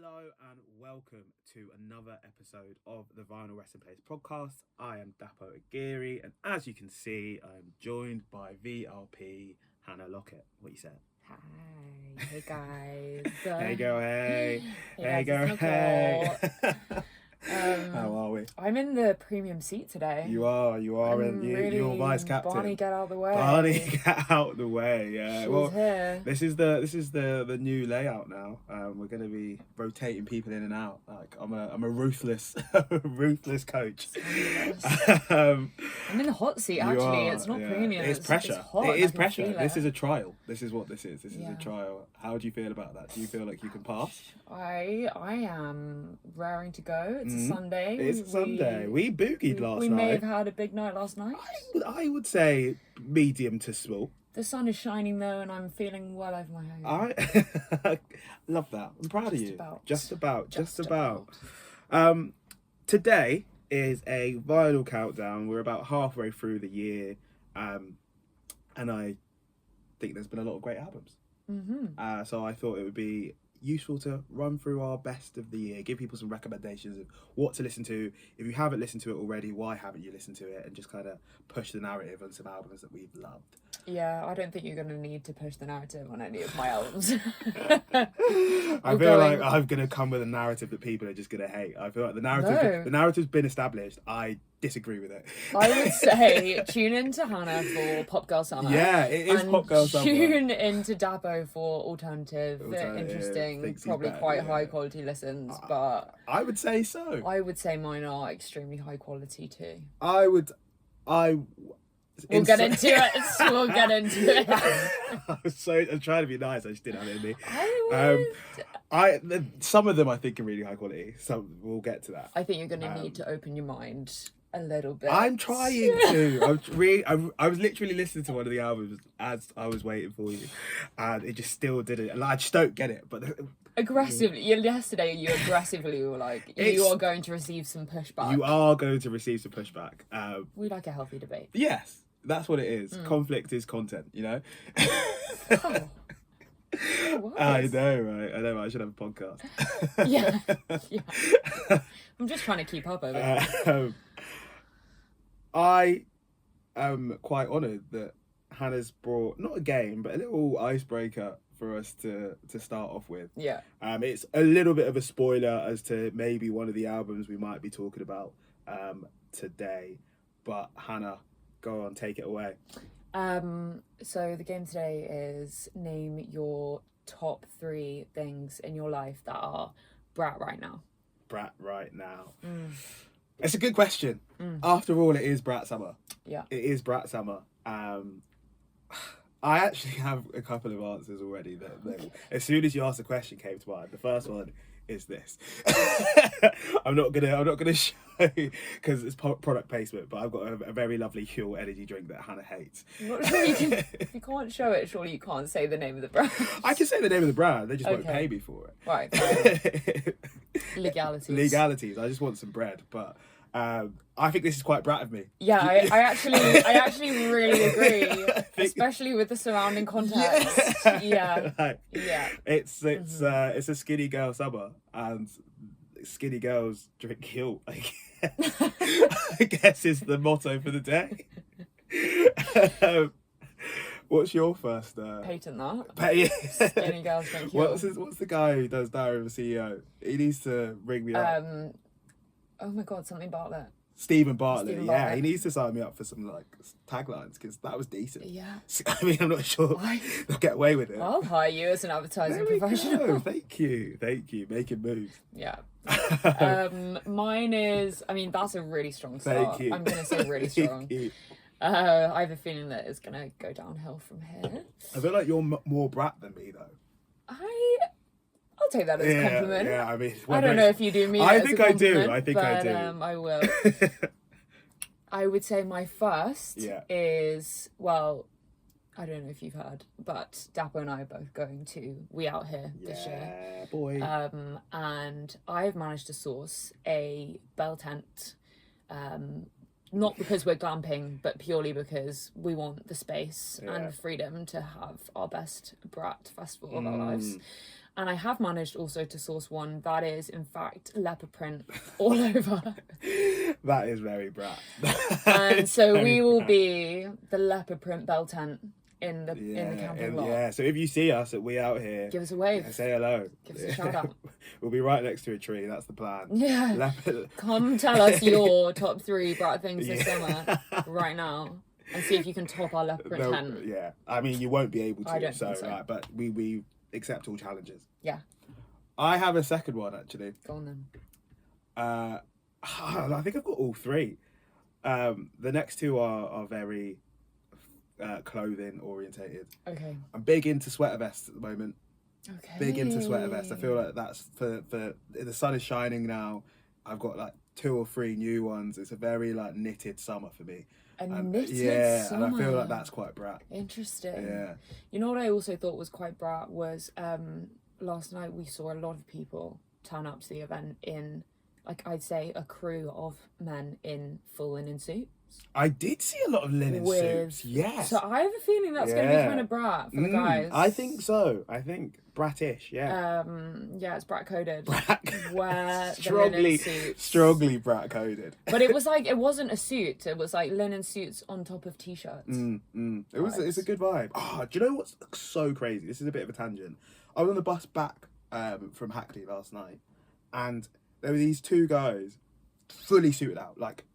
Hello and welcome to another episode of the Vinyl Resting Place podcast. I am Dapo Aguirre, and as you can see, I'm joined by VRP Hannah Lockett. What you said? Hi, hey guys. Hey girl, hey. Hey guys, girl, it's hey. Nicole. How are we? I'm in the premium seat today. You are, I'm and really you're vice captain. Barney, get out of the way. Barney, get out the way. Yeah. She's here. This is the new layout now. We're gonna be rotating people in and out. Like I'm a ruthless ruthless coach. I'm in the hot seat actually. It's not premium. It's pressure. It's hot. It is pressure. This is a trial. This is what this is. This is Yeah. a trial. How do you feel about that? Do you feel like you can pass? I am raring to go. It's a Sunday. It's a Sunday. We boogied last We night. may have had a big night last night. I would say medium to small. The sun is shining though, and I'm feeling well over my head. I love that. I'm proud of you. Just about. Today is a vinyl countdown. We're about halfway through the year, and I think there's been a lot of great albums. So I thought it would be useful to run through our best of the year, give people some recommendations of what to listen to. If you haven't listened to it already, why haven't you listened to it? And just kind of push the narrative on some albums that we've loved. Yeah, I don't think you're going to need to push the narrative on any of my albums. I feel like I'm going to come with a narrative that people are just going to hate. I feel like the narrative's been established. I disagree with it. I would say tune into Hannah for Pop Girl Summer. Yeah, it is Pop Girl Summer. Tune into Dapo for alternative interesting, probably quite high quality listens. But I would say so. I would say mine are extremely high quality too. We'll get into it. We'll get into it. I'm trying to be nice. I just didn't have it in me. Some of them I think are really high quality. Some we'll get to that. I think you're going to need to open your mind a little bit. I'm trying to. I was literally listening to one of the albums as I was waiting for you, and it just still didn't. Like, I just don't get it. But aggressively, yesterday you aggressively were like, you are going to receive some pushback. You are going to receive some pushback. We like a healthy debate. Yes. That's what it is. Conflict is content, you know? Oh. I know, right? I know, I should have a podcast. Yeah. I'm just trying to keep up over here. I am quite honoured that Hannah's brought, not a game, but a little icebreaker for us to start off with. Yeah. It's a little bit of a spoiler as to maybe one of the albums we might be talking about today. But Hannah, go on, take it away. So the game today is name your top 3 things in your life that are brat right now. Brat right now. It's a good question. After all, it is brat summer. Yeah. It is brat summer. I actually have a couple of answers already that as soon as you asked the question came to mind. The first one is this. I'm not gonna show because it's product placement, but I've got a very lovely Huel energy drink that Hannah hates. I'm not sure if you can't show it, surely you can't say the name of the brand. I can say the name of the brand, they just won't pay me for it. Right. Legalities. I just want some bread, but I think this is quite brat of me. Yeah, I actually really agree, especially with the surrounding context. Yeah. It's a skinny girl summer, and skinny girls drink Huel. I guess is the motto for the day. What's your first? Patent that. Skinny girls drink Huel. What's the guy who does Diary of a CEO? He needs to ring me up. Oh my God, something Bartlett. Stephen Bartlett. Yeah, he needs to sign me up for some like taglines because that was decent. Yeah. I mean, I'm not sure they'll get away with it. I'll hire you as an advertising professional. Thank you, making moves. Yeah. Mine is. I mean, that's a really strong start. Thank you. I'm gonna say really strong. I have a feeling that it's gonna go downhill from here. I feel like you're more brat than me though. I'll take that as a compliment. Yeah, I mean, I don't know if you do mean it as a compliment. I think I do. I will. I would say my first is, well, I don't know if you've heard, but Dapo and I are both going to We Out Here this year. Yeah, boy. And I've managed to source a bell tent, not because we're glamping, but purely because we want the space and the freedom to have our best brat festival of our lives. And I have managed also to source one that is, in fact, leopard print all over. That is very brat. And so we will be the leopard print bell tent in the camping lot. Yeah, so if you see us at We Out Here, give us a wave. Say hello. Give us a shout out. We'll be right next to a tree. That's the plan. Yeah. Come tell us your top 3 brat things this summer right now. And see if you can top our leopard print tent. Yeah, I mean, you won't be able to. I don't think so. Right, but we accept all challenges. Yeah. I have a second one, actually. Go on then. I think I've got all 3. The next 2 are very clothing orientated. Okay. I'm big into sweater vests at the moment. Okay. Big into sweater vests. I feel like that's for the sun is shining now. I've got like 2 or 3 new ones. It's a very like knitted summer for me. Knitted summer. And I feel like that's quite brat. Interesting. Yeah. You know what I also thought was quite brat was last night we saw a lot of people turn up to the event in, like, I'd say a crew of men in full linen suits. I did see a lot of linen suits. Yes. So I have a feeling that's going to be kind of brat for the guys. I think so. I think bratish. Yeah. Yeah, it's brat coded. Where strongly brat coded. But it was like, it wasn't a suit. It was like linen suits on top of t-shirts. It's a good vibe. Oh, do you know what's so crazy? This is a bit of a tangent. I was on the bus back from Hackney last night, and there were these 2 guys, fully suited out, like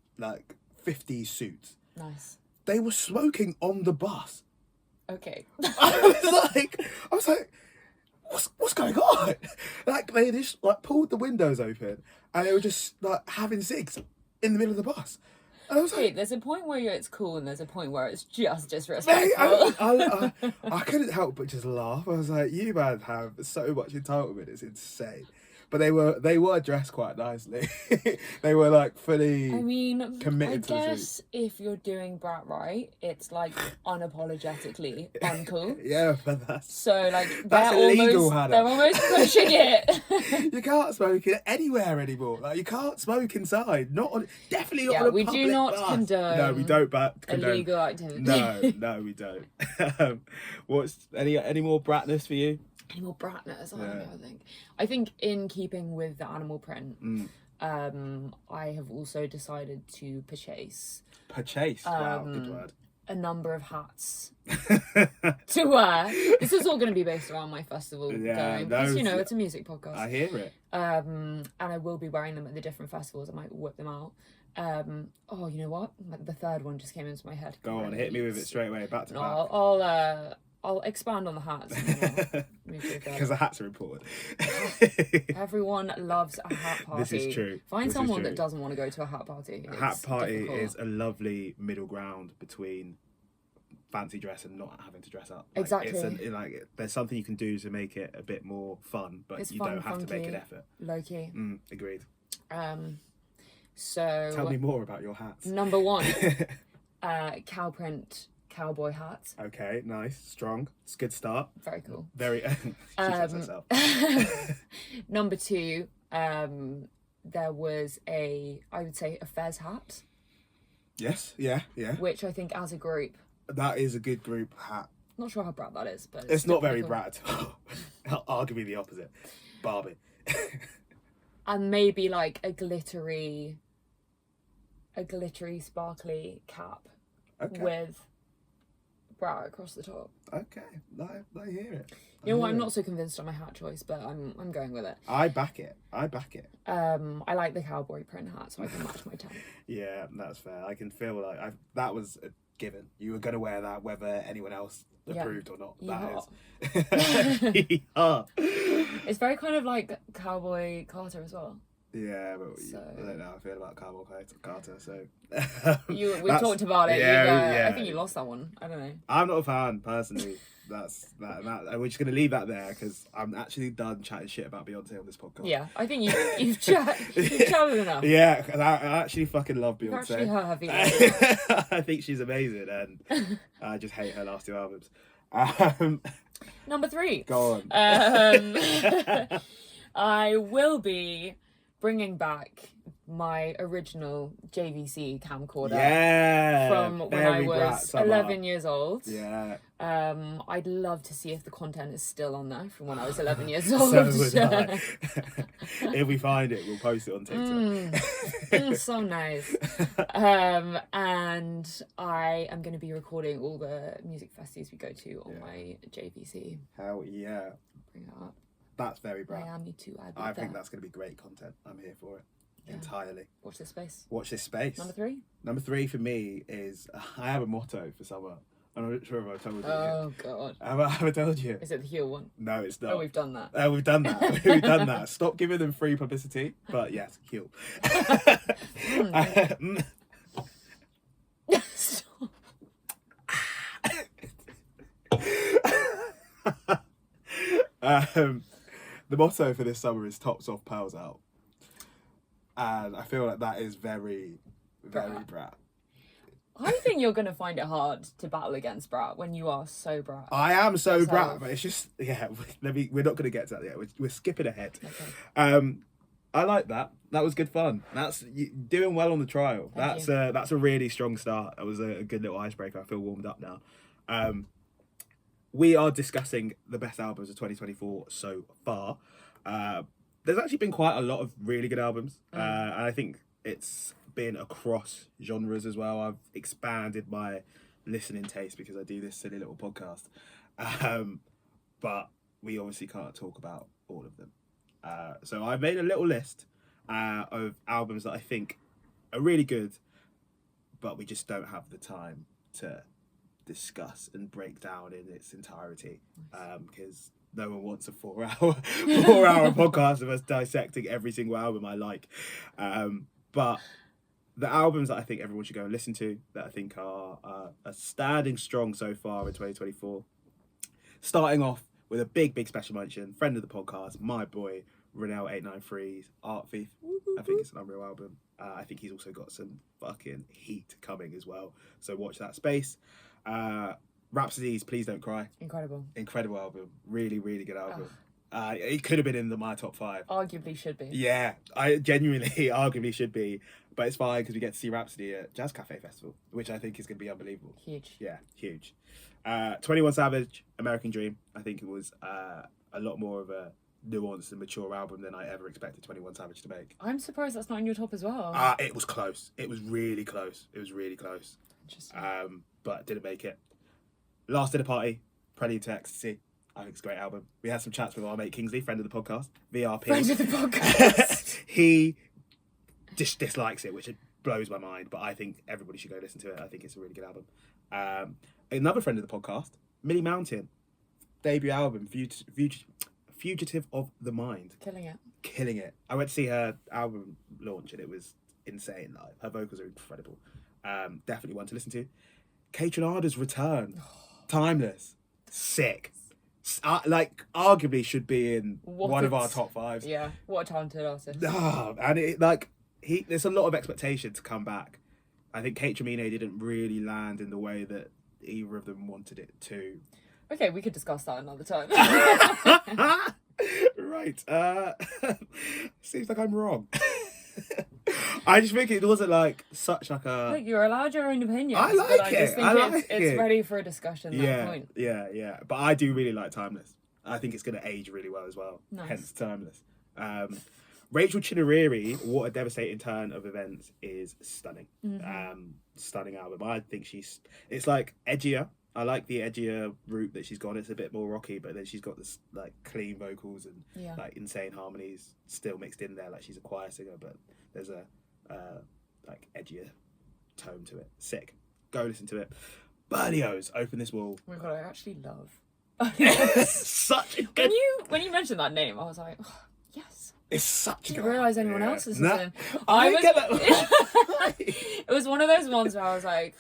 50s suits. Nice. They were smoking on the bus. Okay. I was like, what's going on? Like, they just like pulled the windows open and they were just like having cigs in the middle of the bus. And I was like, there's a point where it's cool and there's a point where it's just disrespectful. I couldn't help but just laugh. I was like, you man have so much entitlement, it's insane. But they were dressed quite nicely. They were like fully committed to the I guess if you're doing brat right, it's like unapologetically uncool. Yeah, but that's illegal, Hannah. They're almost pushing it. You can't smoke it anywhere anymore. Like, you can't smoke inside. Definitely not on a we public do not bus. condone. No, we don't. Condone illegal activity. No, we don't. What's any more bratness for you? Any more bratness? I think in keeping with the animal print, I have also decided to purchase. Wow, good word. A number of hats to wear. This is all going to be based around my festival going, because it's a music podcast. I hear it. And I will be wearing them at the different festivals. I might whip them out. You know what? The third one just came into my head. Go on, hit me with it straight away. Back to back. I'll expand on the hats. Because the hats are important. Everyone loves a hat party. This is true. Find someone that doesn't want to go to a hat party. A hat party is a lovely middle ground between fancy dress and not having to dress up. Exactly. There's something you can do to make it a bit more fun, but you don't have to make an effort. Low key. Agreed. So tell me more about your hats. Number 1, cow print cowboy hat. Okay, nice, strong. It's a good start. Very cool. Very. She says herself. Number 2, there was I would say a fez hat. Yes. Yeah. Which I think as a group. That is a good group hat. Not sure how brat that is, but it's not very cool. Brat. Arguably the opposite. Barbie. And maybe like a glittery, sparkly cap with brat across the top. Okay, I hear it. You know what? I'm not so convinced on my hat choice, but I'm going with it. I back it. I like the cowboy print hat, so I can match my tan. Yeah, that's fair. I can feel like that was a given. You were going to wear that whether anyone else approved or not. It's very kind of like Cowboy Carter as well. Yeah, but I don't know how I feel about Cowboy Carter, so... we talked about it. I think you lost that one. I don't know. I'm not a fan, personally. That's that. We're just going to leave that there, because I'm actually done chatting shit about Beyonce on this podcast. Yeah, I think you've chatted enough. Yeah, because I actually fucking love Beyonce. I think she's amazing, and I just hate her last 2 albums. Number 3. Go on. I will be bringing back my original JVC camcorder from when I was 11 years old. Yeah. I'd love to see if the content is still on there from when I was 11 years old. So would I. If we find it, we'll post it on TikTok. So nice. And I am going to be recording all the music festivals we go to on my JVC. Hell yeah. Bring it up. That's very brat. Miami too. I think that's going to be great content. I'm here for it. Yeah. Entirely. Watch this space. Watch this space. Number 3? Number 3 for me is, I have a motto for summer. I'm not sure if I've told you. Oh, God. Have I told you? Is it the heel one? No, it's not. Oh, we've done that. We've done that. We've done that. Stop giving them free publicity. But yes, heel. The motto for this summer is tops off, pals out. And I feel like that is very, very brat. I think you're going to find it hard to battle against brat when you are so brat. I am so brat, but it's just, we're not going to get to that yet. We're skipping ahead. Okay. I like that. That was good fun. That's doing well on the trial. That's a really strong start. That was a good little icebreaker. I feel warmed up now. We are discussing the best albums of 2024 so far. There's actually been quite a lot of really good albums. And I think it's been across genres as well. I've expanded my listening taste because I do this silly little podcast. But we obviously can't talk about all of them. So I've made a little list of albums that I think are really good, but we just don't have the time to discuss and break down in its entirety, because no one wants a 4-hour podcast of us dissecting every single album I like. But the albums that I think everyone should go and listen to, that I think are standing strong so far in 2024, starting off with a big special mention, friend of the podcast, my boy Renell 893's Art Thief. I think it's an unreal album. I think he's also got some fucking heat coming as well, so watch that space. Rhapsody's Please Don't Cry. Incredible album. Really good album. It could have been in my top 5. Arguably should be. Yeah, I genuinely arguably should be, but it's fine because we get to see Rhapsody at Jazz Cafe Festival, which I think is going to be unbelievable. Huge. Yeah, huge. 21 Savage, American Dream. I think it was a lot more of a nuanced and mature album than I ever expected 21 Savage to make. I'm surprised that's not in your top as well. It was close. It was really close. Interesting. But didn't make it. Last Dinner Party, Prelude to Ecstasy. I think it's a great album. We had some chats with our mate Kingsley, friend of the podcast, VRP. Friend of the podcast. He dislikes it, which blows my mind, but I think everybody should go listen to it. I think it's a really good album. Another friend of the podcast, Millie Mountain, debut album, Fugitive of the Mind. Killing it. I went to see her album launch and it was insane live. Her vocals are incredible. Definitely one to listen to. Kate Renada's return. Timeless. Sick. Arguably should be in one of our top 5s. Yeah, what a talented artist. And there's a lot of expectation to come back. I think Kate Tremine didn't really land in the way that either of them wanted it to. Okay, we could discuss that another time. Right. Seems like I'm wrong. I just think it wasn't such a... Look, you're allowed your own opinions. I like it. I just think it's ready for a discussion at that point. Yeah. But I do really like Timeless. I think it's going to age really well as well. Nice. Hence Timeless. Rachel Chinariri, What a Devastating Turn of Events, is stunning. Mm-hmm. Stunning album. I think it's edgier. I like the edgier route that she's gone. It's a bit more rocky, but then she's got this clean vocals and insane harmonies still mixed in there. She's a choir singer, but there's a edgier tone to it. Sick. Go listen to it. Berlioz, Open This Wall. Oh my god, I actually love. Such a good... When you mentioned that name, I was like, oh, yes. It's such a good... I didn't realise anyone else listened to him. It was one of those ones where I was like,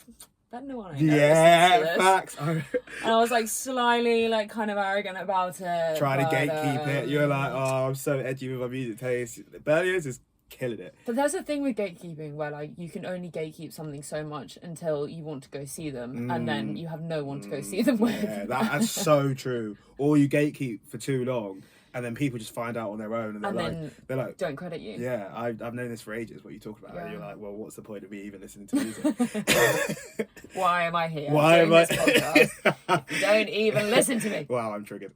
that no one I know listens to this. Facts. And I was slyly kind of arrogant about it. Trying to gatekeep it. You're like, oh, I'm so edgy with my music taste. Berlioz is killing it. But there's a thing with gatekeeping where you can only gatekeep something so much until you want to go see them, and then you have no one to go see them with. Yeah, that's so true. Or you gatekeep for too long, and then people just find out on their own, and they're like, don't credit you. Yeah, I've known this for ages. What you talking about? Yeah. And you're like, well, what's the point of me even listening to music? Why am I here? Why am I? This podcast? Don't even listen to me. Wow, I'm triggered.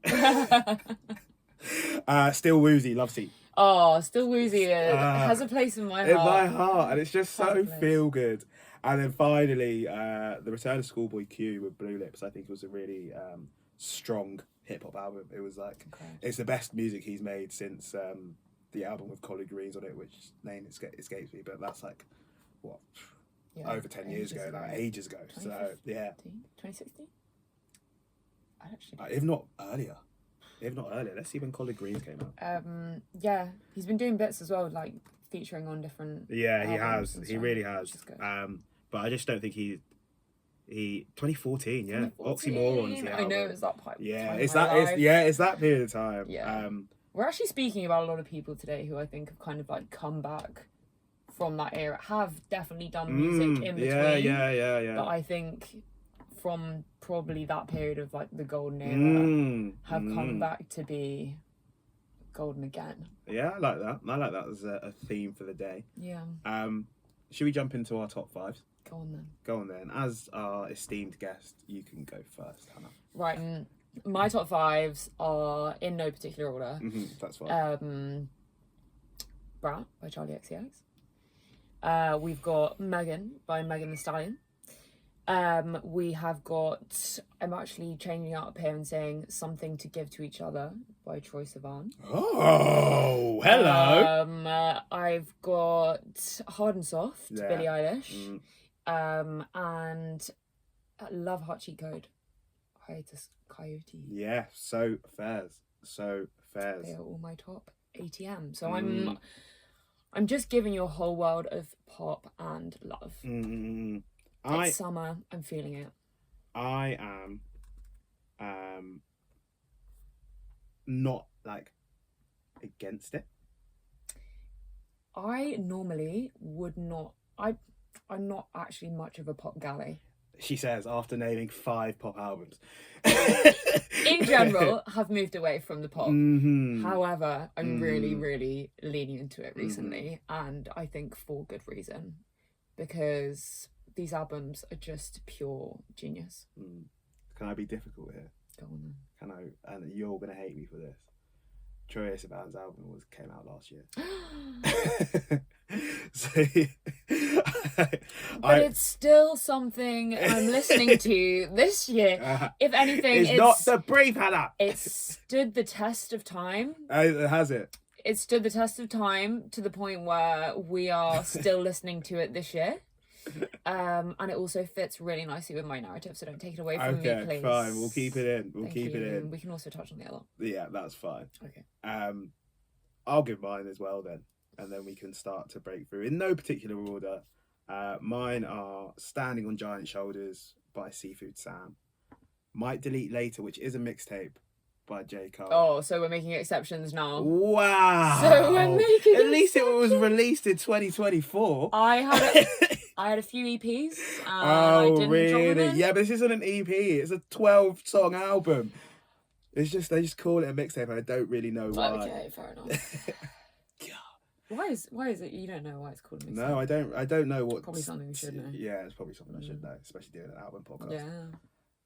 Still Woozy, Love Seat. Oh, Still Woozy has a place in my heart. In my heart, and it's just so feel good. And then finally, the return of Schoolboy Q with Blue Lips. I think it was a really strong hip hop album. It was like it's the best music he's made since the album with Collard Greens on it, which name escapes me, but that's like what over 10 years ago, like ages ago. So yeah, 2016. If not earlier. Let's see when Collard Greens came out. Yeah, he's been doing bits as well, like featuring on different. Yeah, he has. He really has. But I just don't think he 2014, yeah. 2014. Oxymorons. Yeah, I know it's that pipe. Yeah, it's that period of time. Yeah. We're actually speaking about a lot of people today who I think have kind of like come back from that era, have definitely done music in between. Yeah. But I think from probably that period of like the golden era have come back to be golden again. Yeah, I like that. I like that as a theme for the day. Yeah. Should we jump into our top fives? Go on then. As our esteemed guest, you can go first, Hannah. Right. My top fives are in no particular order. That's fine. Brat by Charli XCX. We've got Megan by Megan Thee Stallion. We have got, I'm actually changing up here and saying Something to Give to Each Other by Troye Sivan. Oh, hello. I've got Hard and Soft, Billie Eilish. And Love Hot Cheat Code, Hiatus Kaiyote. Yeah, so fairs. They are all my top ATM. So I'm just giving you a whole world of pop and love. It's summer. I'm feeling it. I am not like against it. I normally would not. I'm not actually much of a pop galley. She says after naming 5 pop albums. In general, have moved away from the pop. However, I'm really, really leaning into it recently, and I think for good reason, because these albums are just pure genius. Can I be difficult here? Go on then. Can I? And you're gonna hate me for this. Troye Sivan's album came out last year. But it's still something I'm listening to this year. If anything, it's not the brief, Hannah. It stood the test of time. Has it? It stood the test of time to the point where we are still listening to it this year. And it also fits really nicely with my narrative, so don't take it away from me, please. Okay, fine. We'll keep it in. We'll keep it in. We can also touch on the other. Yeah, that's fine. Okay. I'll give mine as well then, and then we can start to break through in no particular order. Mine are Standing on Giant Shoulders by Seafood Sam, Might Delete Later, which is a mixtape by J. Cole. Oh, so we're making exceptions now. Wow. So we're making At least it was released in 2024. I had a few EPs. I didn't really? drop them in. Yeah, but this isn't an EP. It's a 12-song album. It's just they just call it a mixtape, and I don't really know why. Okay, fair enough. Why is it you don't know why it's called a mixtape? No, I don't know what. Probably something we should know. Yeah, it's probably something I should know, especially doing an album podcast.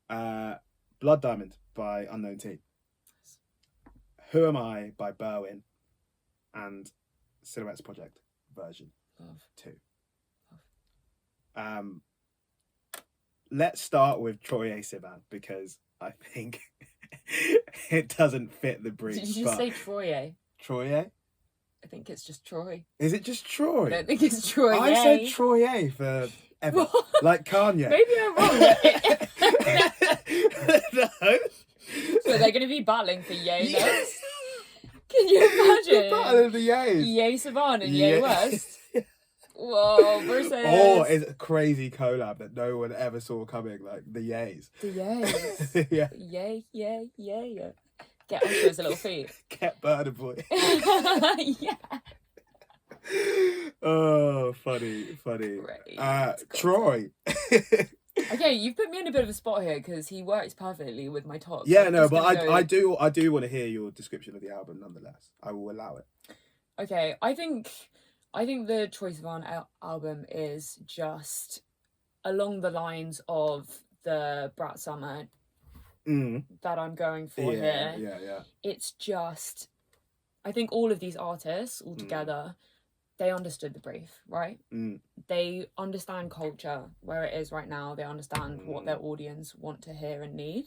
Yeah. Blood Diamond by Unknown T. Who Am I by Berwyn, and Silhouettes Project version 2. Let's start with Troye Sivan because I think it doesn't fit the brief. Did you just say Troye? Troye? I think it's just Troy. Is it just Troy? I don't think it's Troy. I said Troye for ever. Like Kanye. Maybe I'm wrong. No. So they're going to be battling for Ye notes? Can you imagine? Battling the Ye's. Ye Savan and Ye West. Whoa, versus... Or it's a crazy collab that no one ever saw coming, like the Ye's. The Ye's. Yeah. Yeah. Get onto his little feet. Get Burner Boy. Yeah. Oh, funny. Great. Troy. Okay, Okay, you've put me in a bit of a spot here because he works perfectly with my top. Yeah, no, but I do want to hear your description of the album nonetheless. I will allow it. Okay, I think the Troye Sivan album is just along the lines of the Brat Summer that I'm going for here. Yeah. It's just, I think all of these artists all together, they understood the brief, right? They understand culture, where it is right now. They understand what their audience want to hear and need.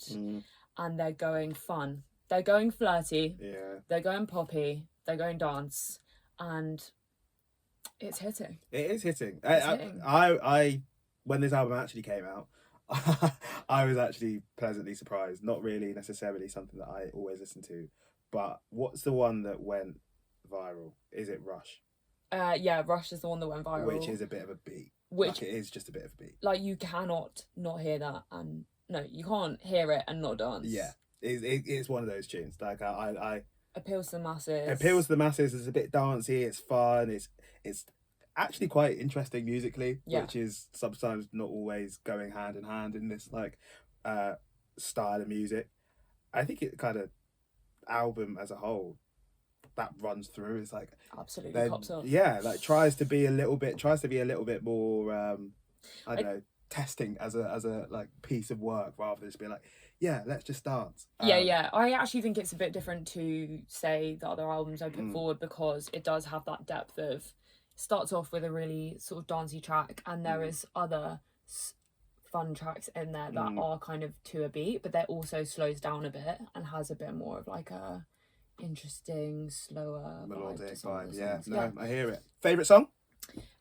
And they're going fun. They're going flirty. Yeah. They're going poppy. They're going dance. And it's hitting. It is hitting. I when this album actually came out, I was actually pleasantly surprised. Not really necessarily something that I always listen to. But what's the one that went viral? Is it Rush? Yeah, Rush is the one that went viral. Which is a bit of a beat. It is just a bit of a beat. Like, you cannot not hear that, and no, you can't hear it and not dance. Yeah, it's one of those tunes. Like I appeals to the masses. Appeals to the masses. It's a bit dancey. It's fun. It's actually quite interesting musically, which is sometimes not always going hand in hand in this like style of music. I think it kind of album as a whole that runs through is like absolutely pops off. Yeah, like tries to be a little bit more I don't know, testing as a like piece of work rather than just being like, yeah, let's just dance. Yeah. I actually think it's a bit different to say the other albums I put forward because it does have that depth of starts off with a really sort of dancey track and there is other fun tracks in there that are kind of to a beat, but that also slows down a bit and has a bit more of like a interesting, slower melodic vibe. Yeah, I hear it. Favorite song?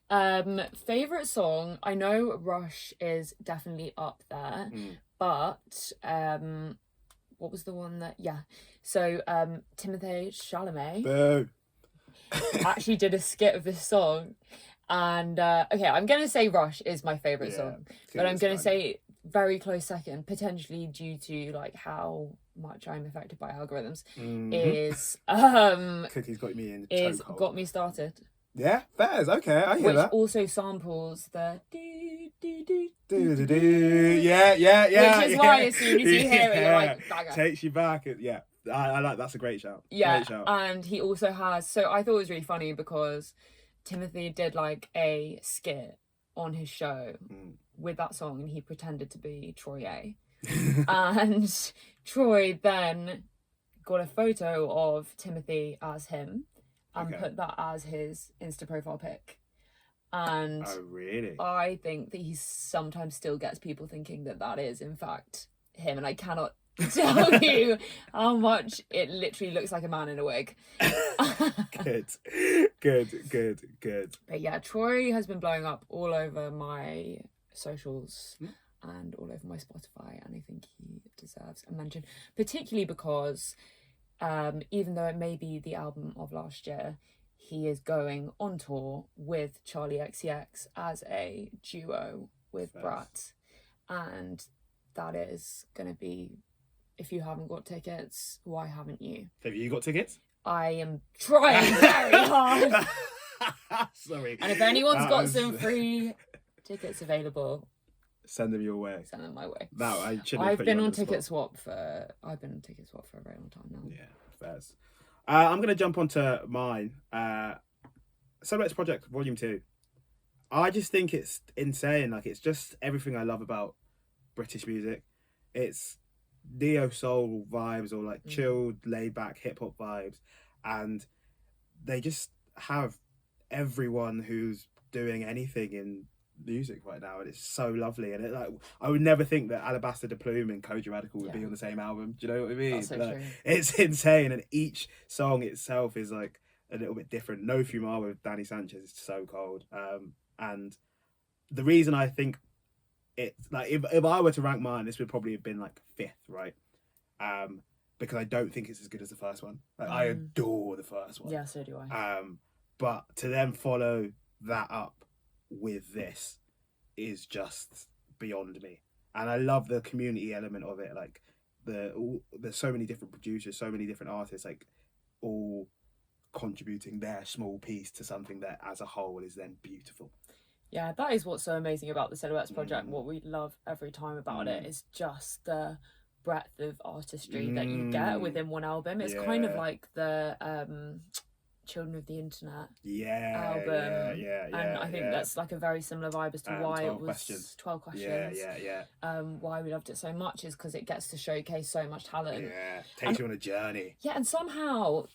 Favorite song, I know Rush is definitely up there, but what was the one that so Timothée Chalamet Boo. actually did a skit of this song, and okay, I'm gonna say Rush is my favorite song, but I'm gonna say very close second, potentially due to like how much I'm affected by algorithms, is Cookie's Got Me in is chokehold. Got Me Started. Yeah, fairs. Okay, I hear which that. Also samples the do do do do do do. Yeah. Which is why as soon as you hear it, you're like, banger. Takes you back. Yeah, I like. That's a great shout. Yeah, great shout. And he also has. So I thought it was really funny because Timothy did like a skit on his show with that song, and he pretended to be Troye, and Troye then got a photo of Timothy as him. And put that as his Insta profile pic. And oh, really? I think that he sometimes still gets people thinking that is, in fact, him. And I cannot tell you how much it literally looks like a man in a wig. Good. But yeah, Troye has been blowing up all over my socials and all over my Spotify. And I think he deserves a mention, particularly because... even though it may be the album of last year, he is going on tour with Charli XCX as a duo with Brat, and that is going to be, if you haven't got tickets, why haven't you? Have you got tickets? I am trying very hard. Sorry. And if anyone's got some free tickets available, send them your way. Send them my way. No, I shouldn't. I've been on Ticket Swap for a very long time now. Yeah, fairs. I'm gonna jump onto mine. Celebrates Project Volume 2. I just think it's insane. Like, it's just everything I love about British music. It's neo soul vibes or like chilled, laid back hip hop vibes, and they just have everyone who's doing anything in music right now, and it's so lovely. And it, like, I would never think that Alabaster de Plume and Kojey Radical would be on the same album. Do you know what I mean? That's so true. It's insane, and each song itself is like a little bit different. No Fumar with Danny Sanchez is so cold. And the reason I think it's like, if I were to rank mine, this would probably have been like 5th, right? Because I don't think it's as good as the first one. Like, I adore the first one. Yeah, so do I. But to then follow that up with this is just beyond me. And I love the community element of it. Like, there's so many different producers, so many different artists, like all contributing their small piece to something that as a whole is then beautiful. Yeah, that is what's so amazing about the Silhouettes project. What we love every time about it is just the breadth of artistry that you get within one album. It's kind of like the Children of the Internet album. And I think that's like a very similar vibe as to why it was 12 Questions. Why we loved it so much is because it gets to showcase so much talent. Takes you on a journey. Yeah, and somehow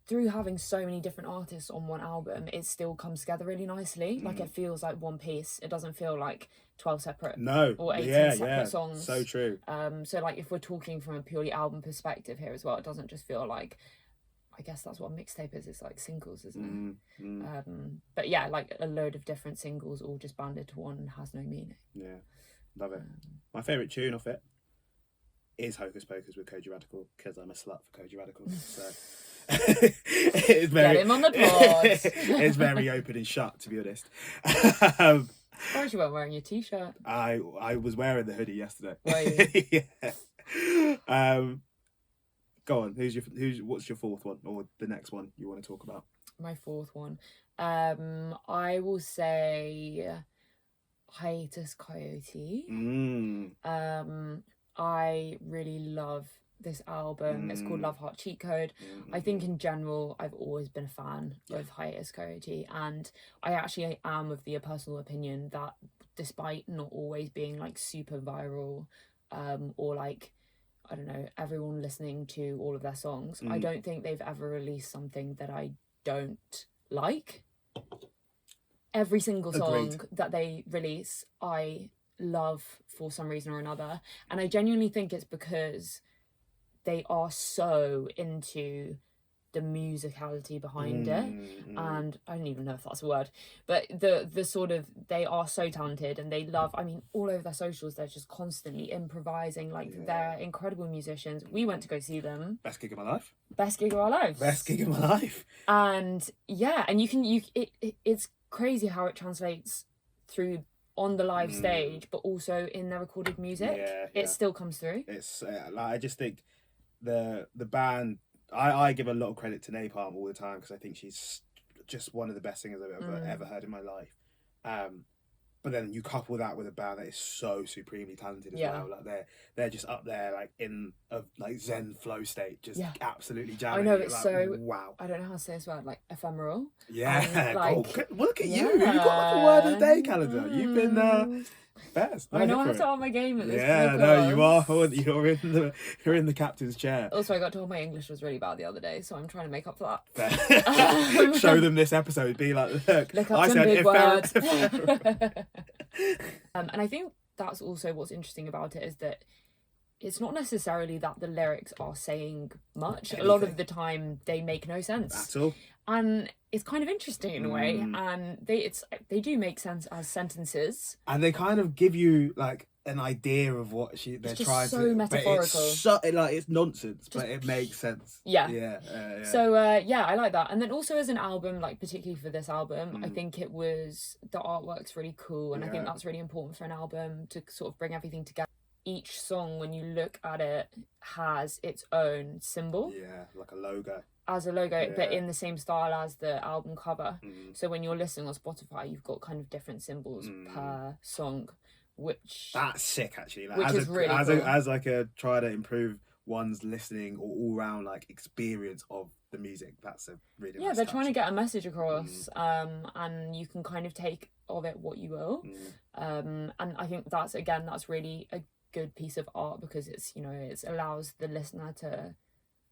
through having so many different artists on one album, it still comes together really nicely. Like it feels like one piece. It doesn't feel like 12 separate or 18 separate songs. So true. So like if we're talking from a purely album perspective here as well, it doesn't just feel like, I guess that's what a mixtape is. It's like singles, isn't it? But yeah, like a load of different singles all just banded to one has no meaning. Yeah, love it. My favourite tune off it is Hocus Pocus with Koji Radical, because I'm a slut for Koji Radical. So it's very, get him on the pod. It's very open and shut, to be honest. Why you weren't wearing your t-shirt? I was wearing the hoodie yesterday. Were you? Yeah. Go on. What's your fourth one, or the next one you want to talk about? My fourth one. I will say Hiatus Kaiyote. I really love this album. It's called Love Heart Cheat Code. I think in general I've always been a fan of Hiatus Kaiyote, and I actually am of the personal opinion that despite not always being like super viral or like, I don't know, everyone listening to all of their songs, I don't think they've ever released something that I don't like. Every single song that they release I love for some reason or another, and I genuinely think it's because they are so into the musicality behind it, and I don't even know if that's a word, but the sort of, they are so talented, and they love, I mean, all over their socials they're just constantly improvising, like they're incredible musicians. We went to go see them. Best gig of my life. Best gig of our lives. Best gig of my life. And yeah, and it's crazy how it translates through on the live stage, but also in their recorded music. It still comes through. It's like, I just think the band, I give a lot of credit to Napalm all the time, because I think she's just one of the best singers I've ever heard in my life. But then you couple that with a band that is so supremely talented as well. Like they're just up there, like in a like Zen flow state, just absolutely jamming. I know, it's like, so wow. I don't know how to say this word, like ephemeral. Yeah, like, look at you. You've got like a word of the day calendar. You've been best. I know I have to up my game at this. Yeah, no, you are. You're in the captain's chair. Also, I got told my English was really bad the other day, so I'm trying to make up for that. Show them this episode. Be like, look up some big words. And I think that's also what's interesting about it, is that it's not necessarily that the lyrics are saying much. A lot of the time they make no sense at all, and it's kind of interesting in a way, and they do make sense as sentences, and they kind of give you like an idea of what they're trying to. So metaphorical. It's nonsense, but it makes sense. Yeah. So I like that. And then also as an album, like particularly for this album, I think the artwork's really cool, and I think that's really important for an album to sort of bring everything together. Each song, when you look at it, has its own symbol. Yeah, like a logo. As a logo, but in the same style as the album cover. So when you're listening on Spotify, you've got kind of different symbols per song, which... That's sick, actually. Like, which is really cool. As like a try to improve one's listening or all-round like experience of the music. That's a really nice they're touch. Trying to get a message across, and you can kind of take of it what you will. And I think that's really a good piece of art, because it's, you know, it allows the listener to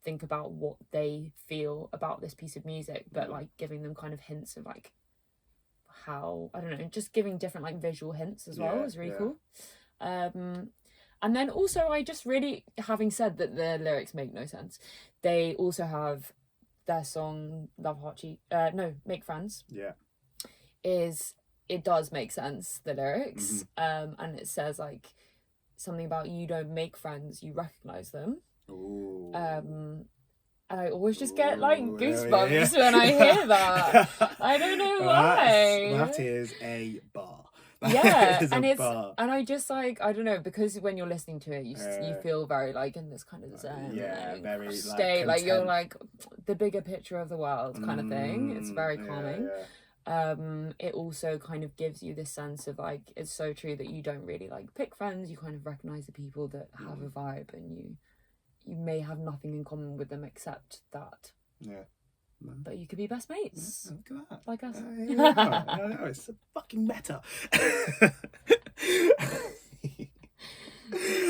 think about what they feel about this piece of music, but like giving them kind of hints of like how, I don't know, just giving different like visual hints as well is really cool. And then also, I just really, having said that the lyrics make no sense, they also have their song Love Heart Cheat, Make Friends. It does make sense, the lyrics. And it says like something about, you don't make friends, you recognize them. Ooh. And I always just get like goosebumps when I hear that. I don't know why. That is a bar. And I just like, I don't know, because when you're listening to it, you feel very like in this kind of zen, very state, like you're like the bigger picture of the world kind of thing. It's very calming. It also kind of gives you this sense of like, it's so true that you don't really like pick friends. You kind of recognize the people that have a vibe, and you may have nothing in common with them except that. Yeah. No. But you could be best mates. Yeah, look at that. Like us. I know, it's a fucking meta.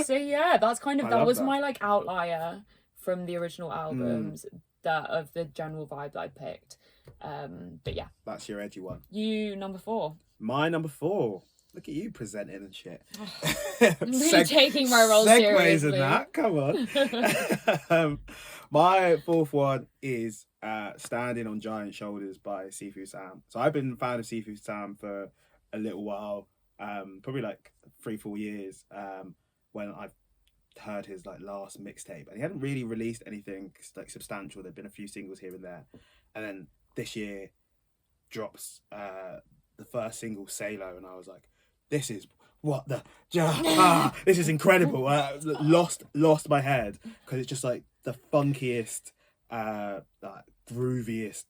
So yeah, that's kind of, that was that. my like outlier from the original albums, that of the general vibe that I picked. But yeah. That's your edgy one. You, number 4. My number 4. Look at you presenting and shit. Really taking my role segues seriously. in that, come on. My 4th one is Standing on Giant Shoulders by Sifu Sam. So I've been a fan of Sifu Sam for a little while, probably like 3-4 years, when I've heard his like last mixtape, and he hadn't really released anything like substantial. There'd been a few singles here and there, and then this year drops the first single, Salo, and I was like, this is what the this is incredible. Lost my head, because it's just like the funkiest, like grooviest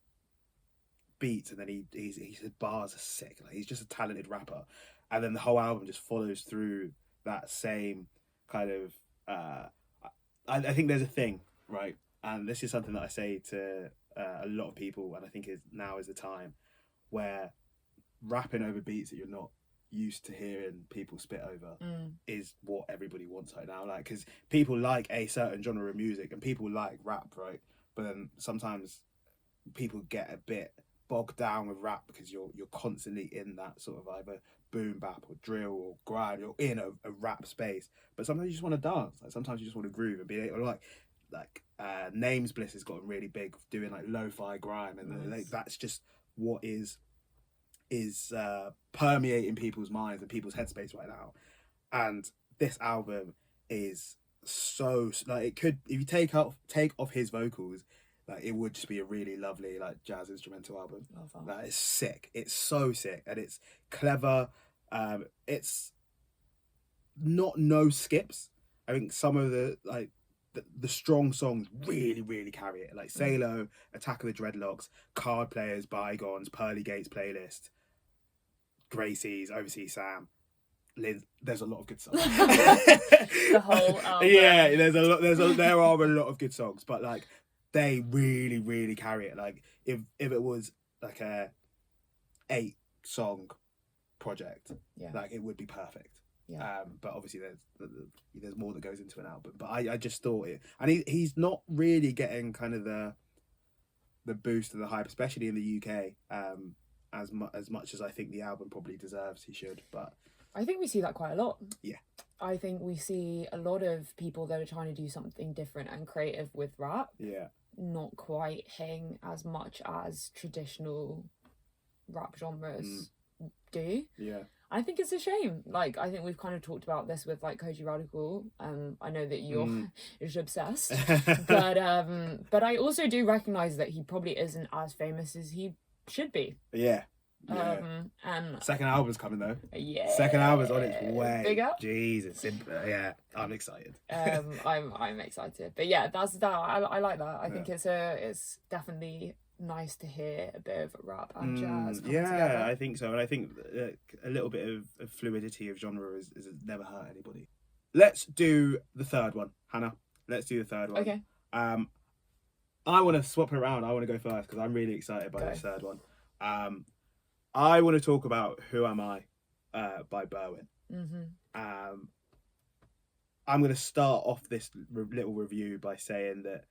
beats, and then his bars are sick. Like, he's just a talented rapper, and then the whole album just follows through that same kind of. I think there's a thing, right, and this is something that I say to a lot of people, and I think now is the time where rapping over beats that you're not used to hearing people spit over is what everybody wants right now. Like, because people like a certain genre of music and people like rap, right? But then sometimes people get a bit bogged down with rap because you're constantly in that sort of either boom bap or drill or grime. You're in a rap space, but sometimes you just want to dance. Like, sometimes you just want to groove and be able to like Names Bliss has gotten really big doing like lo-fi grime, and like, that's just what is permeating people's minds and people's headspace right now. And this album is so, like, it could, if you take off his vocals, like, it would just be a really lovely like jazz instrumental album. That is sick. It's so sick, and it's clever. It's not no skips. I think some of the like the strong songs really, really carry it. Like Salo, Attack of the Dreadlocks, Card Players, Bygones, Pearly Gates Playlist, Gracie's, Overseas Sam. There's a lot of good songs. The whole album. Yeah, there are a lot of good songs, but like they really, really carry it. Like if it was like a 8-song project, like it would be perfect. Yeah. But obviously there's more that goes into an album. But I just thought it, and he's not really getting kind of the boost and the hype, especially in the UK, as much as I think the album probably deserves. He should, but I think we see that quite a lot. Yeah. I think we see a lot of people that are trying to do something different and creative with rap. Yeah. Not quite hitting as much as traditional rap genres do. Yeah. I think it's a shame. Like, I think we've kind of talked about this with like Koji Radical. I know that you're obsessed, but I also do recognize that he probably isn't as famous as he should be. Yeah. And second album's coming though. Yeah. Second album's on its way. Big up. Jesus. Yeah. I'm excited. I'm excited. But yeah, that's that. I like that. I think it's definitely nice to hear a bit of rap and jazz coming together. I think so, and I think a little bit of fluidity of genre is never hurt anybody. Let's do the third one, Hannah. Let's do the third one. Okay. I want to swap it around. I want to go first because I'm really excited by this third one. I want to talk about Who Am I by Berwyn. I'm going to start off this little review by saying that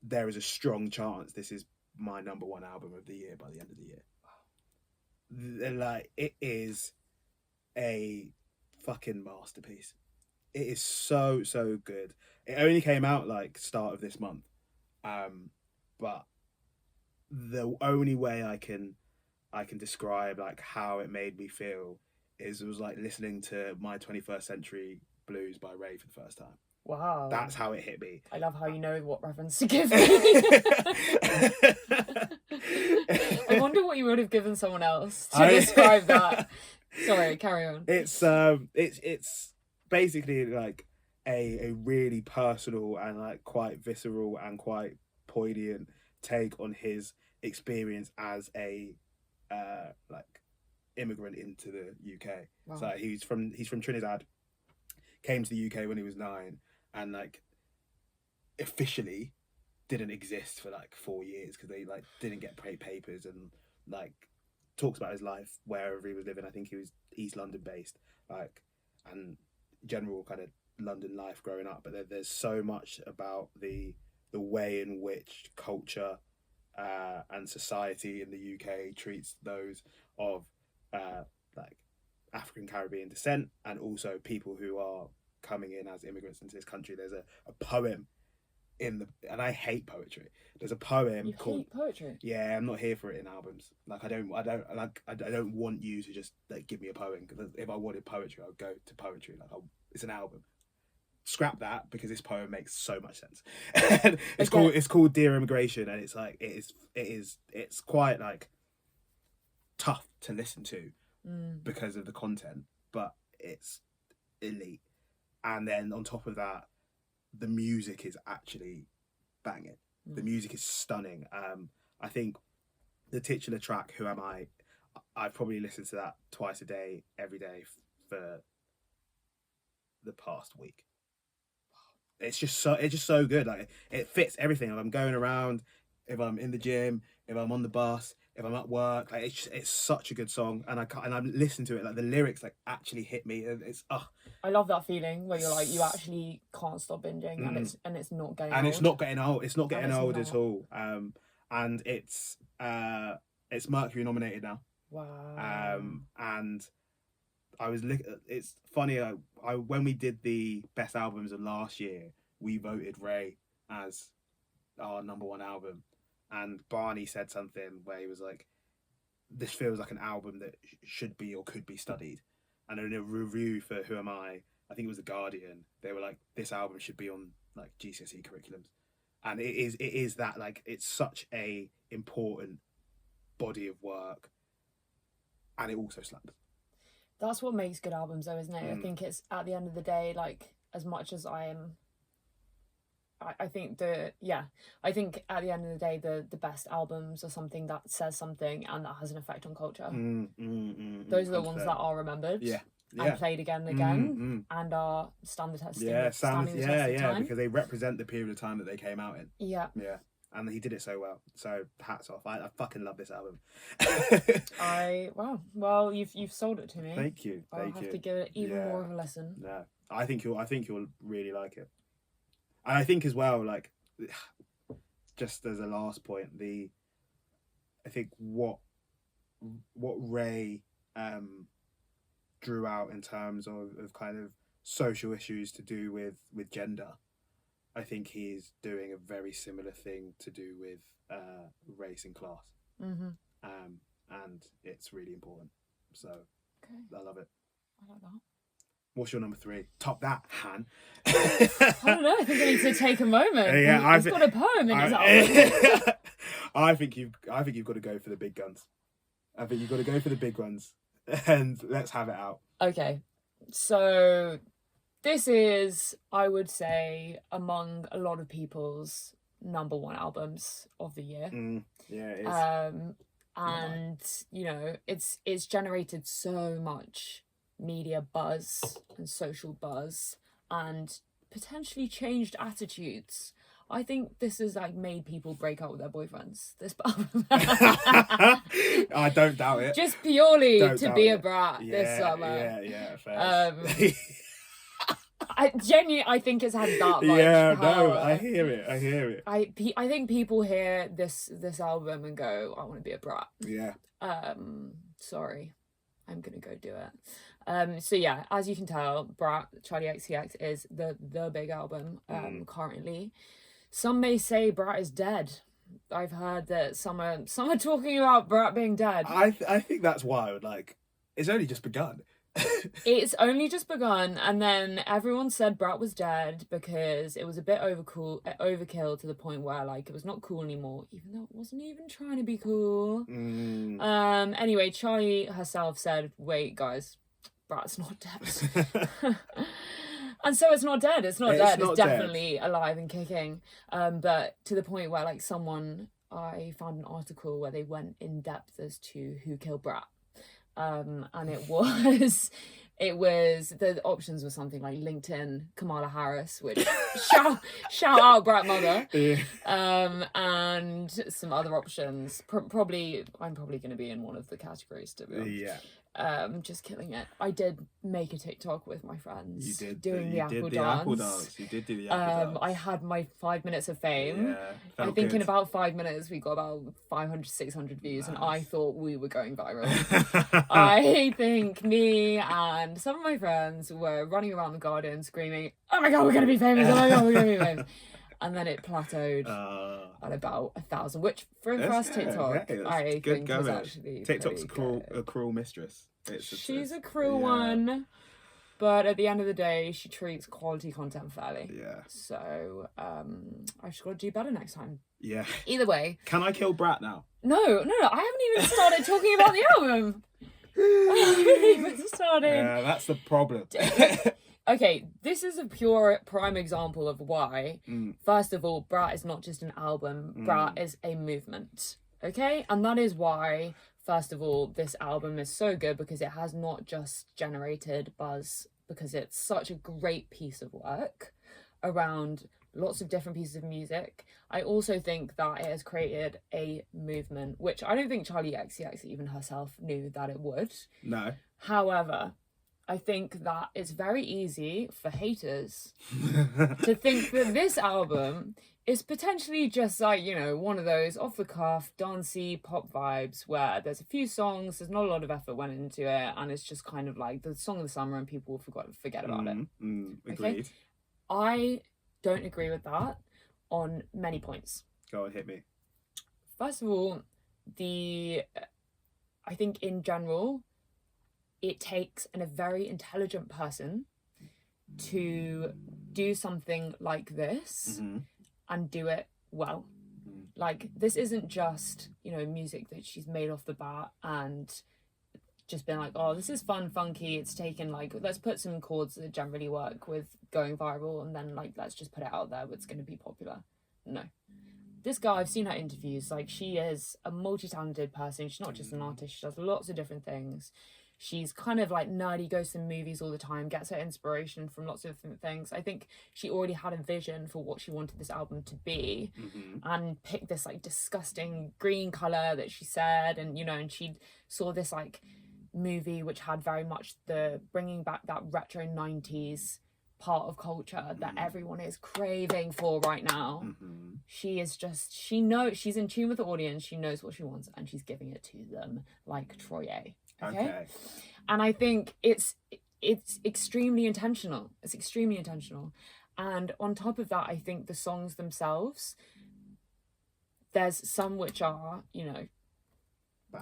there is a strong chance this is my number one album of the year by the end of the year. Like, it is a fucking masterpiece. It is so, so good. It only came out like start of this month. But the only way I can describe like how it made me feel is it was like listening to My 21st Century Blues by Ray for the first time. Wow. That's how it hit me. I love how you know what reference to give me. I wonder what you would have given someone else to describe that. Sorry, carry on. It's basically like a really personal and like quite visceral and quite poignant take on his experience as a like immigrant into the UK. Wow. So he's from Trinidad, came to the UK when he was 9, and like officially didn't exist for like 4 years because they like didn't get papers, and like talks about his life wherever he was living. I think he was East London based, like, and general kind of London life growing up. But there's so much about the way in which culture and society in the UK treats those of like African Caribbean descent, and also people who are coming in as immigrants into this country. There's a poem and I hate poetry. There's a poem called hate poetry? Yeah, I'm not here for it in albums. Like I don't want you to just like give me a poem, because if I wanted poetry, I'd go to poetry. Like it's an album. Scrap that, because this poem makes so much sense. It's called Dear Immigration, and it's like it's quite like tough to listen to because of the content, but it's elite. And then on top of that, the music is actually banging. The music is stunning. I think the titular track, Who Am I probably listened to that twice a day, every day for the past week. It's just so good. Like it fits everything. If I'm going around, if I'm in the gym, if I'm on the bus, if I'm at work, like it's such a good song. And I listen to it, like the lyrics like actually hit me. It's I love that feeling where you're like, you actually can't stop binging, and it's not getting old. It's not getting old. It's not getting old at all. And it's Mercury nominated now. Wow. And I was it's funny. I when we did the best albums of last year, we voted Ray as our #1 album, and Barney said something where he was like, "This feels like an album that should be or could be studied." And in a review for Who Am I think it was The Guardian, they were like, "This album should be on like GCSE curriculums," and it is that, like, it's such a important body of work, and it also slaps. That's what makes good albums, though, isn't it? I think it's, at the end of the day, like, as much as I think at the end of the day, the best albums are something that says something and that has an effect on culture. Those are the ones that are remembered. And played again and again, and are stand the test. Standing the test of time. Because they represent the period of time that they came out in. Yeah. And he did it so well. So hats off. I fucking love this album. Wow. Well, you've sold it to me. Thank you. I'll have to give it even more of a listen. No, I think you'll really like it. And I think as well, like, just as a last point, I think what Ray drew out in terms of kind of social issues to do with gender, I think he's doing a very similar thing to do with race and class. And it's really important. So I love it. I like that. What's your number 3? Top that, Han. I don't know. I think I need to take a moment. Yeah, he's got a poem in his album. I think you've got to go for the big guns. I think you've got to go for the big ones, and let's have it out. Okay. So this is, I would say, among a lot of people's #1 albums of the year. Yeah, it is. And you know, it's generated so much media buzz and social buzz, and potentially changed attitudes. I think this has like made people break up with their boyfriends. This album. I don't doubt it. Just purely to be a brat this summer. Yeah, fair. I think it's had that much power. I hear it. I think people hear this album and go, I want to be a brat. Yeah. Sorry, I'm gonna go do it. So yeah, as you can tell, Brat, Charli XCX is the big album currently. Some may say Brat is dead. I've heard that some are talking about Brat being dead. I think that's wild. Like, it's only just begun. It's only just begun, and then everyone said Brat was dead because it was a bit overkill to the point where like it was not cool anymore, even though it wasn't even trying to be cool. Anyway, Charli herself said, "Wait, guys, Brat's not dead." And so it's not dead. It's definitely alive and kicking. But to the point where like someone I found an article where they went in depth as to who killed Brat. And it was the options were something like LinkedIn, Kamala Harris, which shout out Brat mother, and some other options. I'm probably going to be in one of the categories, to be honest. Just killing it. I did make a TikTok with my friends. You did doing the apple dance. You did do the apple dance. I had my 5 minutes of fame. Yeah, I think in about 5 minutes we got about 500, 600 views, and I thought we were going viral. I think me and some of my friends were running around the garden screaming, "Oh my god, we're gonna be famous! Oh my god, we're gonna be famous!" And then it plateaud at about 1,000, which for a first TikTok, I think was actually TikTok's a cruel mistress. She's a cruel one, but at the end of the day, she treats quality content fairly. Yeah. So I just got to do better next time. Yeah. Either way. Can I kill Brat now? No. I haven't even started talking about the album. I haven't even started. Yeah, that's the problem. Okay, this is a pure prime example of why, first of all, Brat is not just an album, Brat is a movement, okay? And that is why, first of all, this album is so good, because it has not just generated buzz, because it's such a great piece of work around lots of different pieces of music. I also think that it has created a movement, which I don't think Charli XCX even herself knew that it would. No. However, I think that it's very easy for haters to think that this album is potentially just like, you know, one of those off-the-cuff, dancey pop vibes where there's a few songs, there's not a lot of effort went into it, and it's just kind of like the song of the summer and people forget about it. Agreed. Okay? I don't agree with that on many points. Go on, hit me. First of all, I think in general, it takes a very intelligent person to do something like this and do it well. Like, this isn't just, you know, music that she's made off the bat and just been like, oh, this is fun, funky. It's taken, like, let's put some chords that generally work with going viral and then, like, let's just put it out there. It's going to be popular. No. This girl, I've seen her interviews. Like, she is a multi-talented person. She's not just an artist. She does lots of different things. She's kind of like nerdy, goes to movies all the time, gets her inspiration from lots of different things. I think she already had a vision for what she wanted this album to be and picked this like disgusting green colour that she said. And, you know, and she saw this like movie which had very much the bringing back that retro 90s part of culture that everyone is craving for right now. She is just, she knows, she's in tune with the audience, she knows what she wants, and she's giving it to them like Troy A. Okay. And I think it's extremely intentional. It's extremely intentional. And on top of that, I think the songs themselves, there's some which are, you know,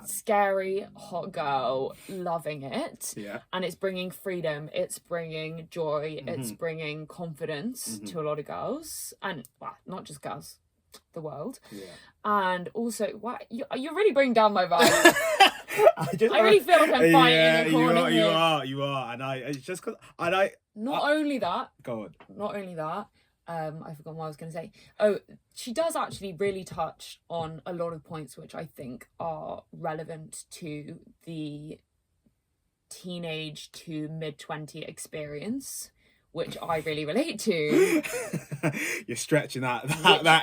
scary, hot girl, loving it. Yeah. And it's bringing freedom, it's bringing joy, it's bringing confidence to a lot of girls. And, well, not just girls, the world. Yeah. And also, what you're really bringing down my vibe. I really feel like I'm fighting in the corner here. You are, and it's just because, Not only that, I forgot what I was going to say. Oh, she does actually really touch on a lot of points which I think are relevant to the teenage to mid-20 experience, which I really relate to. You're stretching that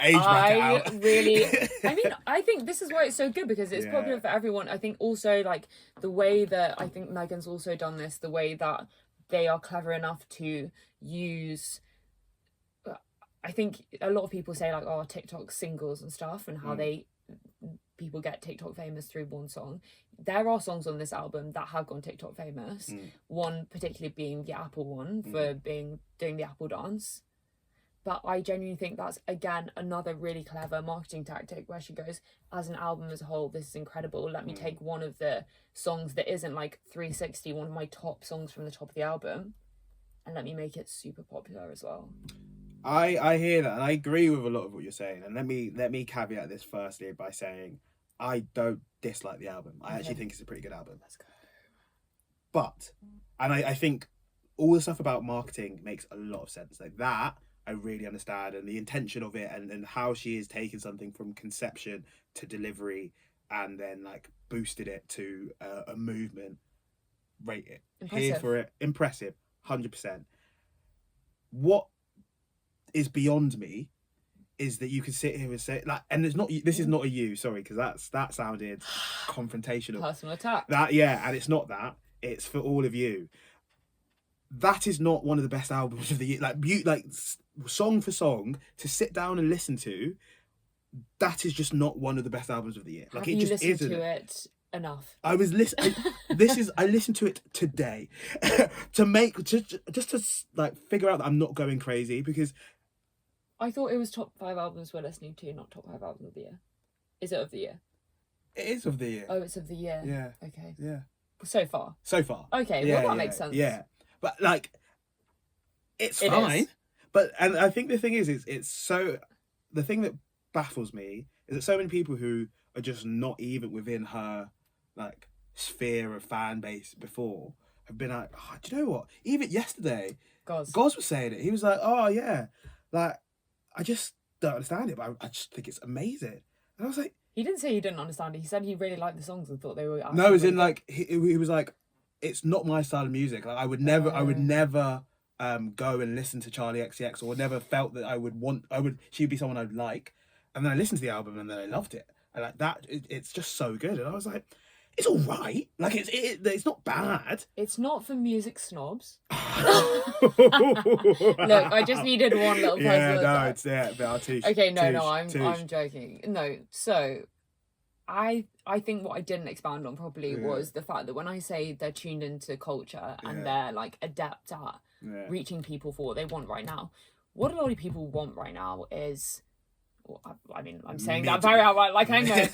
age bracket out. I mean, I think this is why it's so good, because it's popular for everyone. I think also, like, the way that I think Megan's also done this, the way that they are clever enough to use, I think a lot of people say, like, oh, TikTok singles and stuff, and how people get TikTok famous through one song. There are songs on this album that have gone TikTok famous. One particularly being the Apple one for doing the Apple dance. But I genuinely think that's, again, another really clever marketing tactic where she goes, as an album as a whole, this is incredible. Let me take one of the songs that isn't like 360, one of my top songs from the top of the album, and let me make it super popular as well. I hear that, and I agree with a lot of what you're saying. And let me caveat this firstly by saying I don't dislike the album. I actually think it's a pretty good album. Let's go. But, and I think all the stuff about marketing makes a lot of sense. Like that, I really understand, and the intention of it, and how she is taking something from conception to delivery, and then like boosted it to a movement. Rate it. Impressive. Here for it. Impressive. 100%. What is beyond me is that you can sit here and say like, and it's not. This is not a you. Sorry, because that sounded confrontational. Personal attack. That and it's not that. It's for all of you. That is not one of the best albums of the year. Like song for song to sit down and listen to. That is just not one of the best albums of the year. Like Have it you just listened isn't. to it enough? I was listening. I listened to it today just to like figure out that I'm not going crazy, because I thought it was top 5 albums we're listening to, not top 5 albums of the year. Is it of the year? it is of the year. Oh, it's of the year. Yeah. Okay. Yeah. So far. Okay, well that makes sense. Yeah, but like, it's fine. And I think the thing is, it's so. The thing that baffles me is that so many people who are just not even within her like sphere of fan base before have been like, oh, do you know what? Even yesterday, Goz was saying it. He was like, oh yeah, like I just don't understand it, but I just think it's amazing. And I was like, he didn't say he didn't understand it. He said he really liked the songs and thought they were. No, as in like he was like, it's not my style of music. Like I would never go and listen to Charli XCX, or never felt that she'd be someone I'd like. And then I listened to the album and then I loved it. And like that, it's just so good. And I was like, it's all right. Like it's not bad. It's not for music snobs. Look, I just needed one little person. Yeah, no, but I'll teach. Okay, no, I'm joking. No, so I think what I didn't expand on properly was the fact that when I say they're tuned into culture and they're like adept at reaching people for what they want right now, what a lot of people want right now is, well, I mean, I'm saying that very outright, like I know.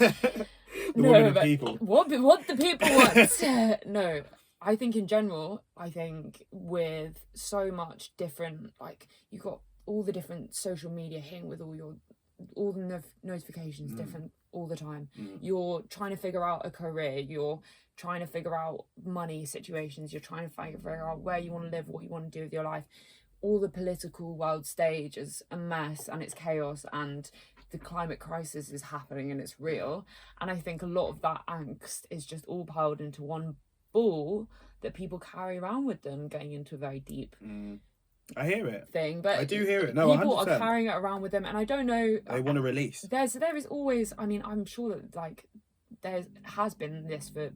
But people. What the people want? No, I think in general, I think with so much different, like you've got all the different social media hitting with all the notifications different all the time. You're trying to figure out a career, you're trying to figure out money situations, you're trying to figure out where you want to live, what you want to do with your life. All the political world stage is a mess and it's chaos, and the climate crisis is happening and it's real. And I think a lot of that angst is just all piled into one ball that people carry around with them, going into a very deep I hear it thing. But I do hear it. No, people 100%. are carrying it around with them, and I don't know, they want to release. There is always, I mean, I'm sure that like there has been this for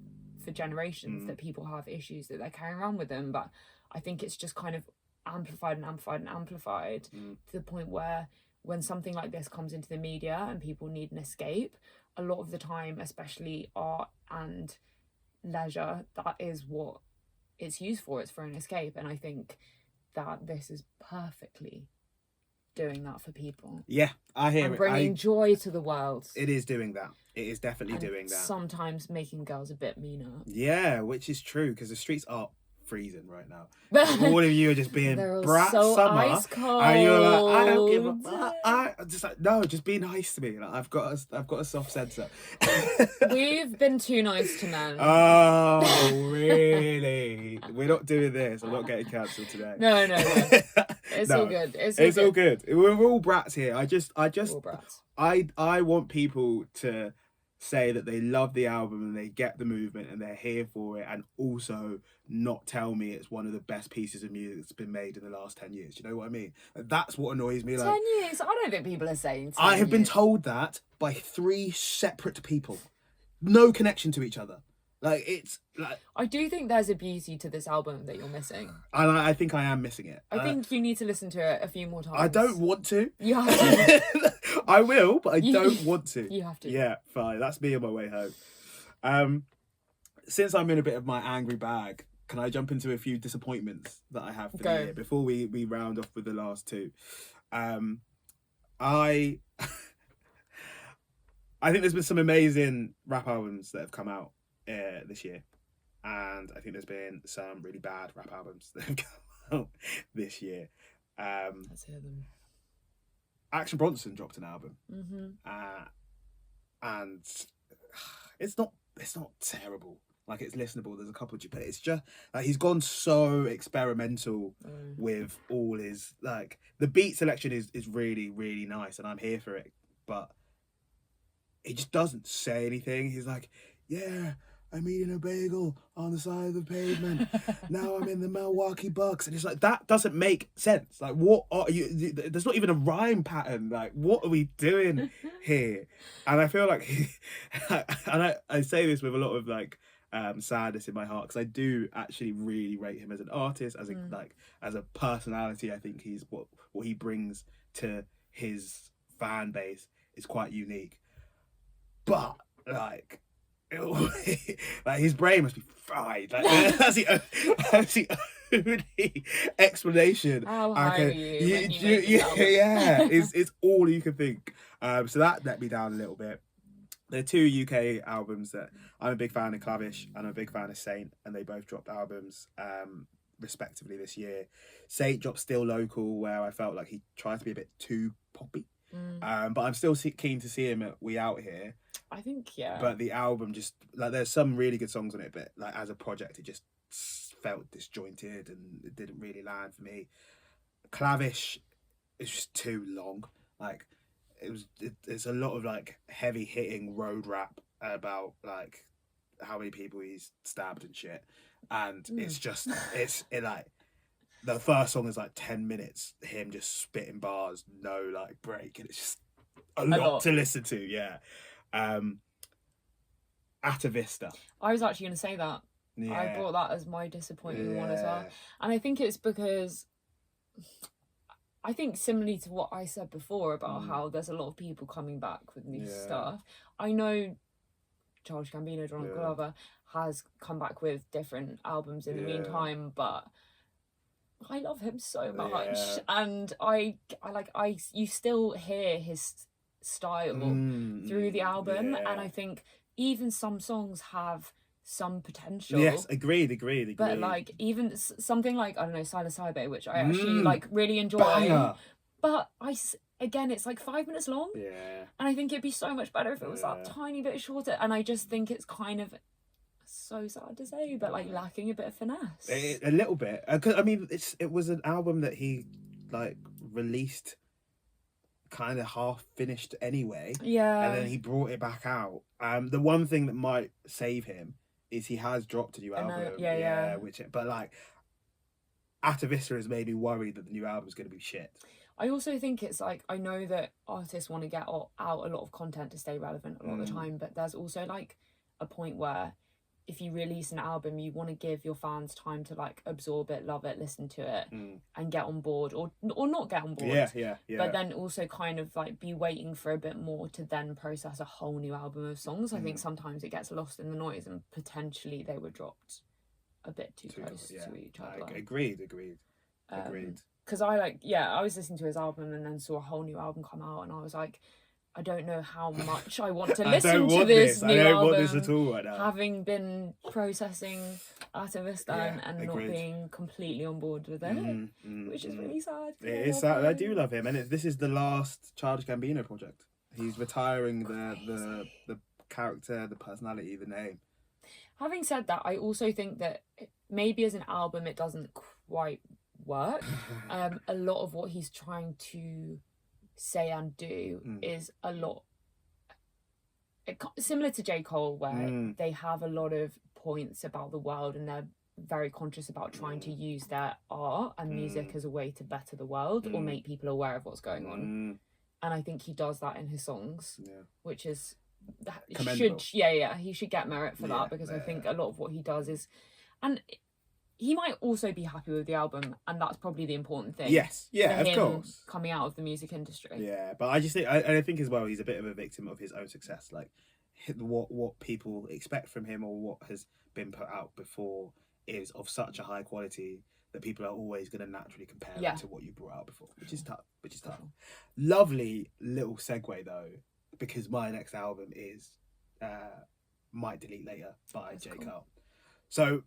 generations, that people have issues that they're carrying around with them, but I think it's just kind of amplified to the point where when something like this comes into the media and people need an escape, a lot of the time, especially art and leisure, that is what it's used for. It's for an escape. And I think that this is perfectly doing that for people. Yeah, I hear and it. Bringing joy to the world. It is doing that. It is definitely doing that. Sometimes making girls a bit meaner. Yeah, which is true, because the streets are freezing right now. All of you are just being brat so summer, ice cold. and you're like, I don't give a fuck. I just like, no, just be nice to me. Like, I've got a soft sensor. We've been too nice to men. Oh really? We're not doing this. I'm not getting cancelled today. No. It's all good. It's all good. We're all brats here. I just all brats. I want people to say that they love the album and they get the movement and they're here for it, and also not tell me it's one of the best pieces of music that's been made in the last 10 years. You know what I mean? That's what annoys me. 10 years? I don't think people are saying 10 I have been told that by 3 separate people. No connection to each other. Like, it's like, I do think there's a beauty to this album that you're missing. And I think I am missing it. I think you need to listen to it a few more times. I don't want to. You have to. I will, but I don't want to. You have to. Yeah, fine. That's me on my way home. Since I'm in a bit of my angry bag, can I jump into a few disappointments that I have for the year before we round off with the last 2? I think there's been some amazing rap albums that have come out this year, and I think there's been some really bad rap albums that have come out this year. Let's hear them. Action Bronson dropped an album, and it's not terrible. like it's listenable. There's a couple, but it's just like he's gone so experimental with all his like the beat selection is really really nice, and I'm here for it. But he just doesn't say anything. He's like, yeah, I'm eating a bagel on the side of the pavement. Now I'm in the Milwaukee Bucks. And it's like, that doesn't make sense. Like, what are you... There's not even a rhyme pattern. Like, what are we doing here? And I feel like... and I say this with a lot of, like, sadness in my heart, because I do actually really rate him as an artist, as a as a personality. I think he's what he brings to his fan base is quite unique. But, like... like his brain must be fried. Like that's the only explanation. How high are you? It's all you can think. So that let me down a little bit. There are two UK albums that I'm a big fan of, Clavish, and I'm a big fan of Saint, and they both dropped albums respectively this year. Saint dropped Still Local, where I felt like he tried to be a bit too poppy. But I'm still keen to see him at We Out Here. I think, yeah. But the album just, like, there's some really good songs on it, but, like, as a project, it just felt disjointed and it didn't really land for me. Clavish is just too long. Like, it's a lot of, like, heavy-hitting road rap about, like, how many people he's stabbed and shit. And it's just, like, the first song is, like, 10 minutes, him just spitting bars, no, like, break, and it's just a lot to listen to, yeah. Atavista. I was actually going to say that. Yeah. I brought that as my disappointing one as well. And I think it's because I think similarly to what I said before about how there's a lot of people coming back with new stuff. I know Charles Gambino, Donald Glover has come back with different albums in the meantime, but I love him so much. And you still hear his style through the album, and I think even some songs have some potential. Yes, agreed. But like even something like, I don't know, Psilocybe, which I actually like really enjoy. Banger. But again, it's like 5 minutes long. Yeah. And I think it'd be so much better if it was that tiny bit shorter. And I just think it's kind of, so sad to say, but like lacking a bit of finesse. A little bit. I mean, it was an album that he like released kind of half finished anyway, and then he brought it back out. The one thing that might save him is he has dropped a new album, but like Atavista has made me worried that the new album is going to be shit. I also think it's like, I know that artists want to get out a lot of content to stay relevant a lot of the time, but there's also like a point where if you release an album, you want to give your fans time to like absorb it, love it, listen to it, and get on board, or not get on board. Yeah. But then also kind of like be waiting for a bit more to then process a whole new album of songs. I think sometimes it gets lost in the noise, and potentially they were dropped a bit too close to each other. Agreed. Because I was listening to his album and then saw a whole new album come out, and I was like, I don't know how much I want to listen to this new album. I don't want this at all right now. Having been processing Atavista and not being completely on board with it, which is really sad. It is sad. I do love him, and this is the last Childish Gambino project. He's retiring the character, the personality, the name. Having said that, I also think that maybe as an album it doesn't quite work. A lot of what he's trying to say and do is a lot similar to J. Cole, where they have a lot of points about the world and they're very conscious about trying to use their art and music as a way to better the world or make people aware of what's going on. And I think he does that in his songs, which is he should get merit for that, because I think a lot of what he does is, and he might also be happy with the album, and that's probably the important thing. Yes, of course. Coming out of the music industry. Yeah, but I just think, I think as well, he's a bit of a victim of his own success. Like, what people expect from him or what has been put out before is of such a high quality that people are always going to naturally compare it to what you brought out before, which is tough. Lovely little segue though, because my next album is Might Delete Later by J. Cole. So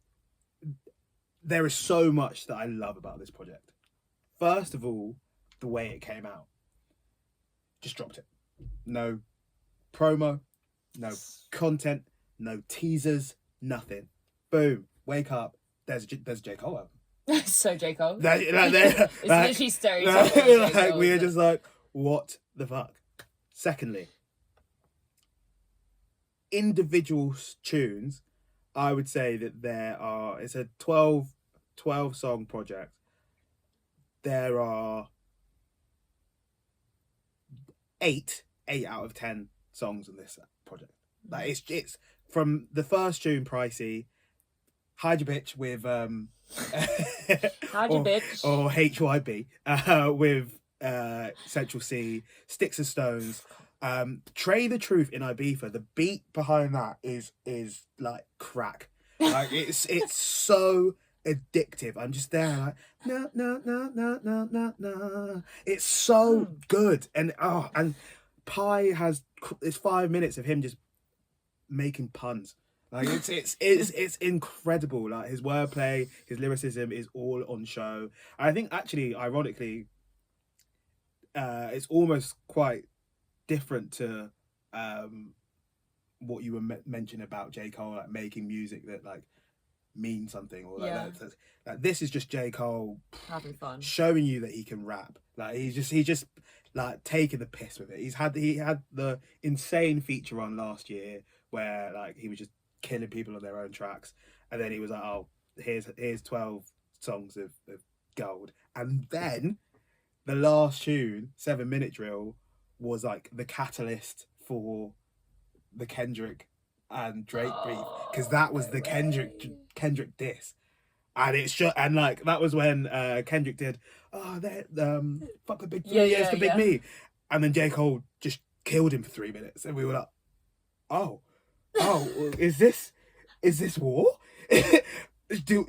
there is so much that I love about this project. First of all, the way it came out. Just dropped it. No promo, no content, no teasers, nothing. Boom, wake up. There's a J. Cole album. So J. Cole. It's literally stereotypical. Like, we are just like, what the fuck? Secondly, individual tunes, I would say that it's a 12 song project. There are 8 out of 10 songs on this project. Like it's from the first tune, Pricey, Hide Your Bitch with Hide Your Bitch or HYB with Central C, Sticks and Stones, Trey the Truth in Ibiza. The beat behind that is like crack. Like it's so addictive. I'm just there like no. It's so good. And Pi has it's 5 minutes of him just making puns. Like it's incredible. Like his wordplay, his lyricism is all on show. I think actually, ironically, it's almost quite different to what you were mentioning about J. Cole, like making music that like means something, or like that. Like this is just J. Cole having fun, showing you that he can rap. Like he just like taking the piss with it. He had the insane feature on last year where like he was just killing people on their own tracks, and then he was like, oh, here's 12 songs of gold. And then the last tune, 7 Minute Drill, was like the catalyst for the Kendrick and Drake beef, because that was the Kendrick diss. And it's just, and like that was when Kendrick did fuck the big it's the big me, and then J. Cole just killed him for 3 minutes, and we were like, oh, is this war? do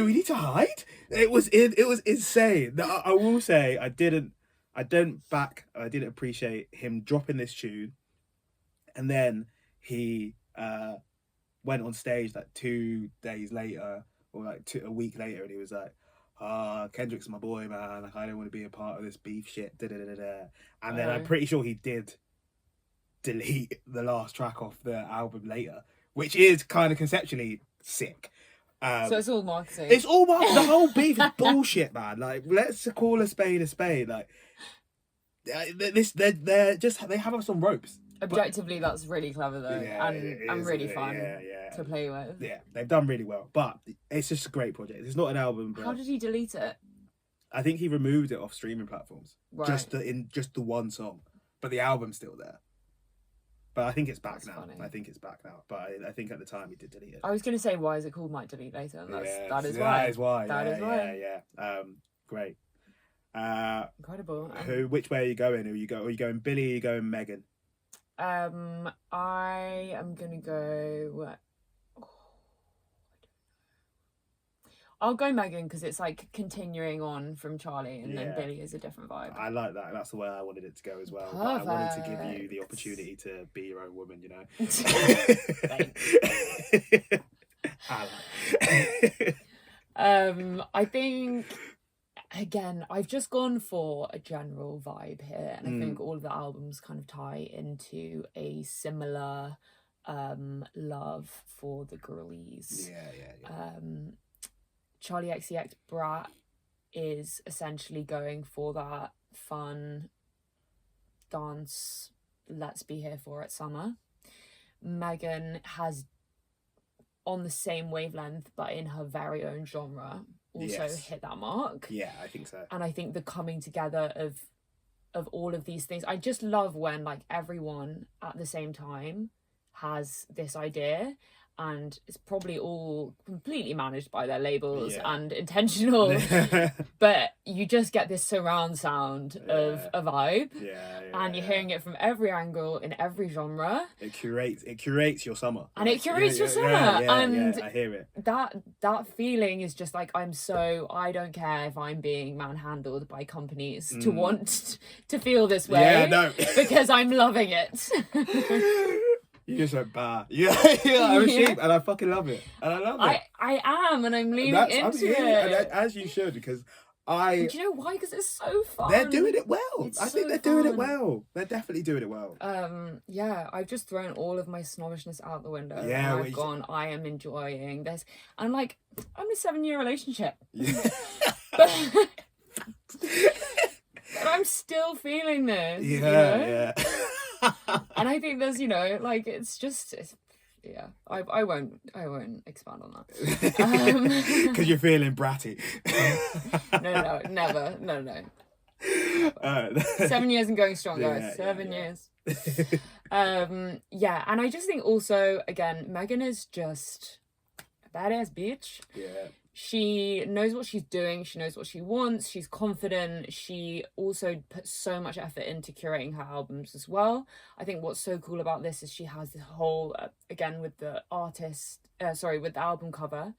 we need to hide? It was insane. I will say I didn't appreciate him dropping this tune, and then he went on stage like 2 days later, or like a week later, and he was like, Kendrick's my boy, man. Like, I don't want to be a part of this beef shit. And then I'm pretty sure he did delete the last track off the album later, which is kind of conceptually sick. So it's all marketing. It's all marketing. The whole beef is bullshit, man. Like, let's call a spade a spade. Like, they have us on ropes. Objectively, that's really clever though, and really fun to play with. Yeah, they've done really well, but it's just a great project. It's not an album. But how did he delete it? I think he removed it off streaming platforms. Right. Just the one song, but the album's still there. But I think it's back now. Funny. I think it's back now. But I think at the time he did delete it. I was going to say, why is it called Might Delete Later? And that is why. Great. Incredible. Which way are you going? Are you going Billy? Are you going Megan? I am gonna go. I'll go Megan, because it's like continuing on from Charli, and then Billy is a different vibe. I like that. That's the way I wanted it to go as well. But I wanted to give you the opportunity to be your own woman, you know. I think, again, I've just gone for a general vibe here, and I think all of the albums kind of tie into a similar love for the girlies. Charli XCX Brat is essentially going for that fun dance, let's be here for it summer. Megan has, on the same wavelength but in her very own genre, also hit that mark. Yeah, I think so. And I think the coming together of all of these things, I just love when like everyone at the same time has this idea, and it's probably all completely managed by their labels and intentional, but you just get this surround sound of a vibe, and you're hearing it from every angle in every genre. It curates your summer, and it curates your summer, and I hear it. That feeling is just like, I don't care if I'm being manhandled by companies to want to feel this way, because I'm loving it. You just went bah. I'm a sheep, and I fucking love it, and I love it. I am, and I'm leaning into it. And as you should, because Do you know why? Because it's so fun. They're doing it well. I think they're doing it fun. well. They're definitely doing it well. Yeah, I've just thrown all of my snobbishness out the window. Yeah, and I've gone, I am enjoying this. And I'm like, I'm in a 7-year relationship. Yeah. but I'm still feeling this. Yeah, yeah. And I think there's, like, it's just... yeah, I won't expand on that. Because you're feeling bratty. No, never. No. 7 years and going strong, guys. 7 years. Yeah, and I just think also, again, Megan is just a badass bitch. Yeah. She knows what she's doing. She knows what she wants. She's confident. She also puts so much effort into curating her albums as well. I think what's so cool about this is she has this whole, again, with the with the album cover.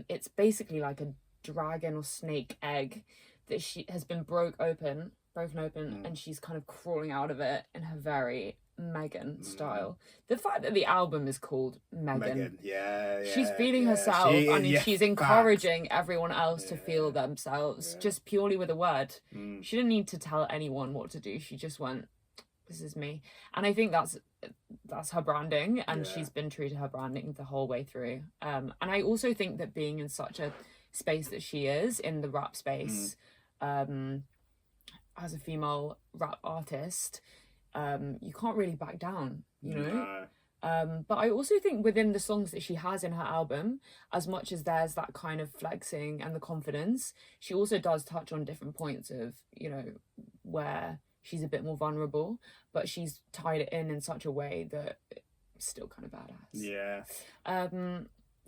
It's basically like a dragon or snake egg that she has been broken open, and she's kind of crawling out of it in her very Megan style. The fact that the album is called Megan, she's feeling herself, she's encouraging everyone else to feel themselves just purely with a word. She didn't need to tell anyone what to do. She just went, this is me. And I think that's her branding, and she's been true to her branding the whole way through. And I also think that being in such a space that she is in the rap space, as a female rap artist, you can't really back down, No. But I also think within the songs that she has in her album, as much as there's that kind of flexing and the confidence, she also does touch on different points of, where she's a bit more vulnerable, but she's tied it in such a way that it's still kind of badass. Yeah.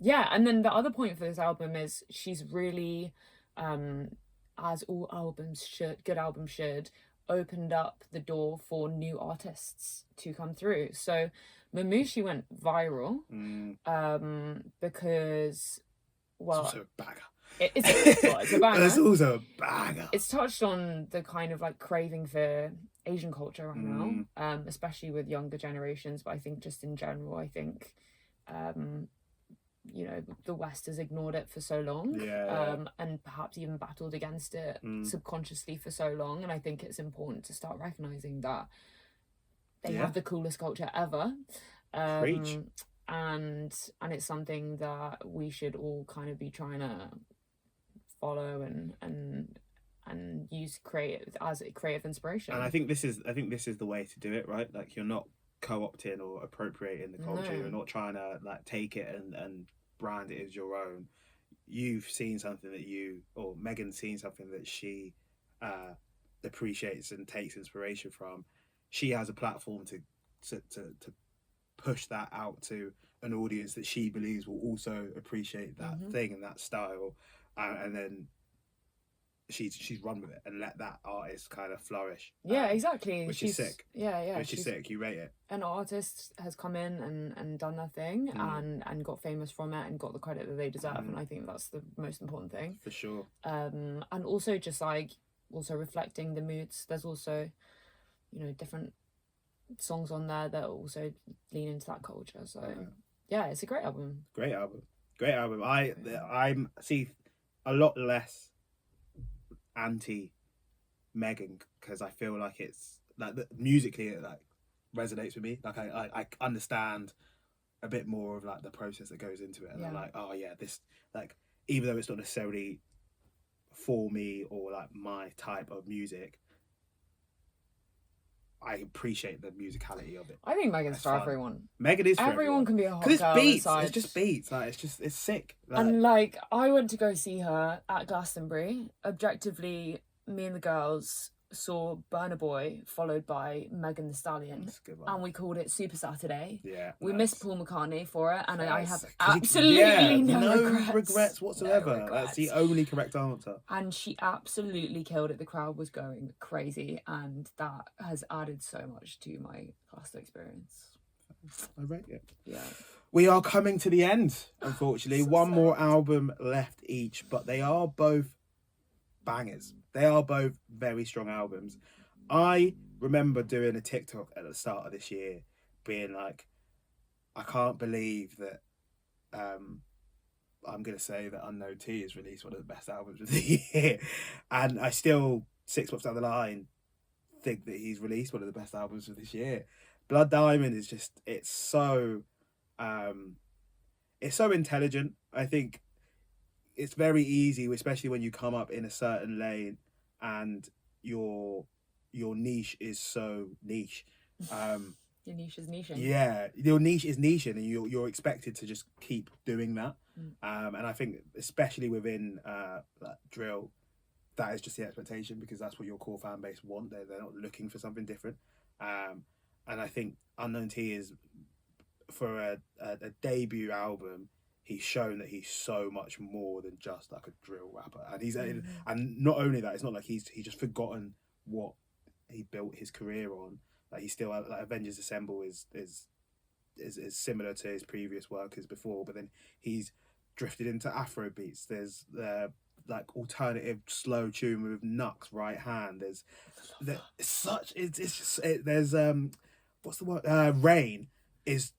Yeah, and then the other point for this album is she's really, as all albums should, good albums should, opened up the door for new artists to come through. So Mamushi went viral because, well, it's also a banger. It's a banger. It's also a banger. It's touched on the kind of like craving for Asian culture right now, especially with younger generations, but I think just in general, I think the West has ignored it for so long, and perhaps even battled against it subconsciously for so long. And I think it's important to start recognizing that they have the coolest culture ever. Preach. And it's something that we should all kind of be trying to follow and use as a creative inspiration. And I think this is the way to do it, right? Like, you're not co-opting or appropriating the culture. You're not trying to like take it and brand it as your own. You've seen something or Megan's seen something that she appreciates and takes inspiration from. She has a platform to push that out to an audience that she believes will also appreciate that thing and that style, and then she's run with it and let that artist kind of flourish. Yeah, exactly. Which is sick. Yeah. Which is sick. You rate it. An artist has come in and done their thing and got famous from it and got the credit that they deserve, and I think that's the most important thing. For sure. And also just like reflecting the moods. There's also, different songs on there that also lean into that culture. So yeah, it's a great album. Great album. I'm see a lot less anti Megan because I feel like it's like musically it like resonates with me. Like I understand a bit more of like the process that goes into it, and I'm like, oh yeah, this, like, even though it's not necessarily for me or like my type of music, I appreciate the musicality of it. I think Megan's for everyone. Megan is for everyone. Can be a hot girl. Because it's beats. It's just beats. Like, it's sick. Like, and like, I went to go see her at Glastonbury. Objectively, me and the girls saw Burna Boy followed by Megan Thee Stallion, that's a good one. and we called it Super Saturday. Yeah, we missed Paul McCartney for it, and I have absolutely no regrets whatsoever. No regrets. That's the only correct answer. And she absolutely killed it. The crowd was going crazy, and that has added so much to my Glastonbury experience. I rate it. Yeah. We are coming to the end, unfortunately. One more album left each, but they are both bangers. They are both very strong albums. I remember doing a TikTok at the start of this year being like, I can't believe that I'm going to say that Unknown T has released one of the best albums of the year. And I still, 6 months down the line, think that he's released one of the best albums of this year. Blood Diamond is just, it's so intelligent. I think it's very easy, especially when you come up in a certain lane and your niche is so niche. Your niche is niching. Yeah, your niche is niching, and you're expected to just keep doing that. And I think especially within like drill, that is just the expectation, because that's what your core fan base want. They're not looking for something different. And I think Unknown T is, for a debut album, he's shown that he's so much more than just like a drill rapper. And he's and not only that, it's not like he's just forgotten what he built his career on. Like he's still like Avengers Assemble is similar to his previous work as before, but then he's drifted into Afro beats. There's like alternative slow tune with Nux right hand. There's there's what's the word? Rain is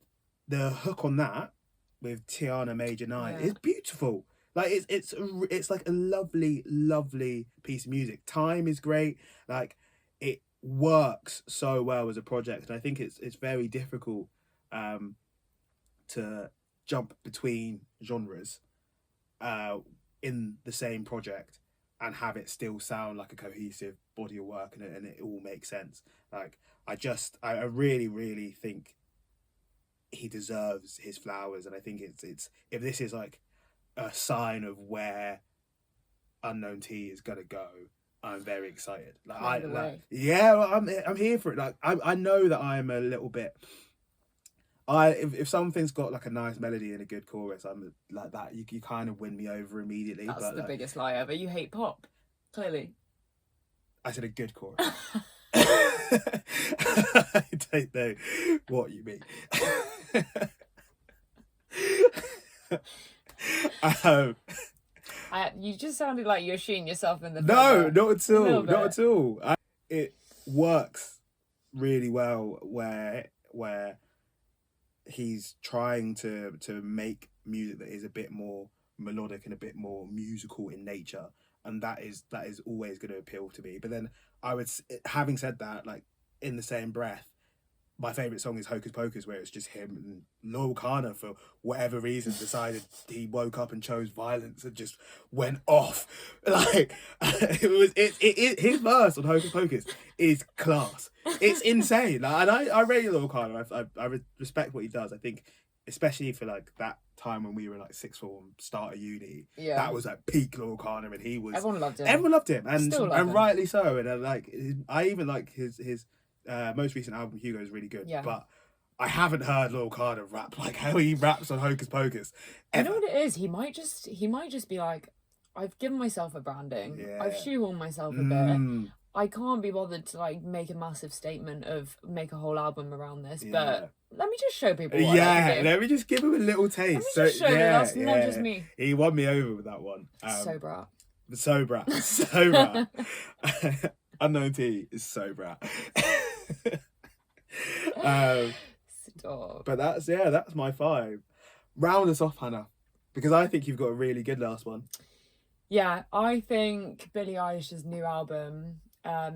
the hook on that with Tiana Major 9. It's beautiful. Like it's like a lovely piece of music. Time is great. Like it works so well as a project, and I think it's very difficult to jump between genres in the same project and have it still sound like a cohesive body of work, and it all makes sense. Like I really think he deserves his flowers, and I think it's if this is like a sign of where Unknown T is gonna go, I'm very excited. Like I'm here for it. Like I know that I'm a little bit. If something's got like a nice melody and a good chorus, I'm like that. You kind of win me over immediately. That's but the biggest lie ever. You hate pop, clearly. I said a good chorus. I don't know what you mean. You just sounded like you're shooting yourself in the foot. No, not at all. Not at all. It works really well where he's trying to make music that is a bit more melodic and a bit more musical in nature, and that is always going to appeal to me. But then having said that, like in the same breath, my favourite song is Hocus Pocus, where it's just him and Lil Kana, for whatever reason, decided he woke up and chose violence and just went off. Like his verse on Hocus Pocus is class. It's insane. Like, and I rate Lil Kana. I respect what he does. I think especially for like that time when we were like sixth form, start of uni, that was like peak Lil Kana, and he was everyone loved him, and rightly so. And I even like his most recent album, Hugo, is really good. But I haven't heard Lil Kana rap like how he raps on Hocus Pocus ever. You know what it is? He might just be like, I've given myself a branding. I've shoehorned myself a bit. I can't be bothered to like make a massive statement of make a whole album around this, but let me just show people what I can do. Let me just give him a little taste. Let me just show you that's not just me. He won me over with that one. So brat. So brat. Unknown T is so brat. Stop. But that's my 5. Round us off, Hannah, because I think you've got a really good last one. Yeah, I think Billie Eilish's new album,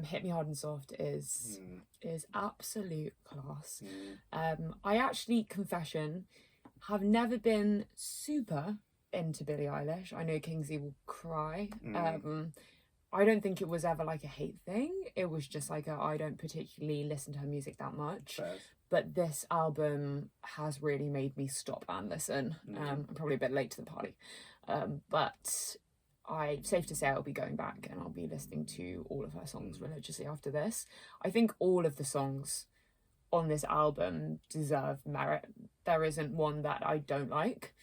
Hit Me Hard and Soft, is absolute class. I actually, confession, have never been super into Billie Eilish. I know Kingsley will cry. I don't think it was ever like a hate thing. It was just like I don't particularly listen to her music that much. But this album has really made me stop and listen. I'm probably a bit late to the party. But safe to say I'll be going back and I'll be listening to all of her songs religiously after this. I think all of the songs on this album deserve merit. There isn't one that I don't like.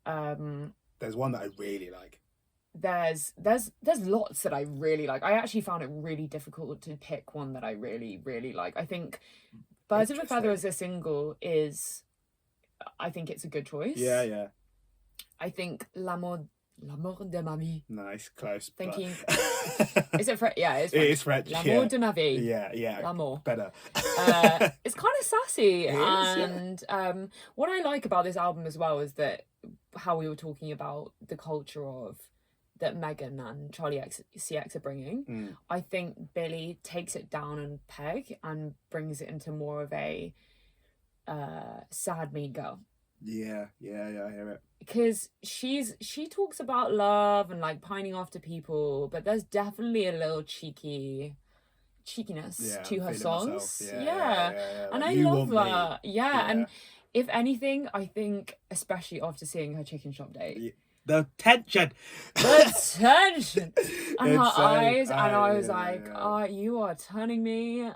There's one that I really like. There's lots that I really like. I actually found it really difficult to pick one that I really, really like. I think Birds of a Feather as a single I think it's a good choice. Yeah. I think L'amour de ma vie. Nice, close. Thank you. Is it French? Yeah, it's French. It is French. L'amour de ma vie. Yeah. L'amour. Better. It's kind of sassy. What I like about this album as well is that how we were talking about the culture of that Megan and Charli XCX are bringing. I think Billie takes it down a peg and brings it into more of a sad mean girl. Yeah, I hear it. Because she talks about love and like pining after people, but there's definitely a little cheekiness to her songs. Yeah. And Like, I love that. Yeah, and if anything, I think especially after seeing her chicken shop date. The tension And her eyes, and I was like, oh, you are turning me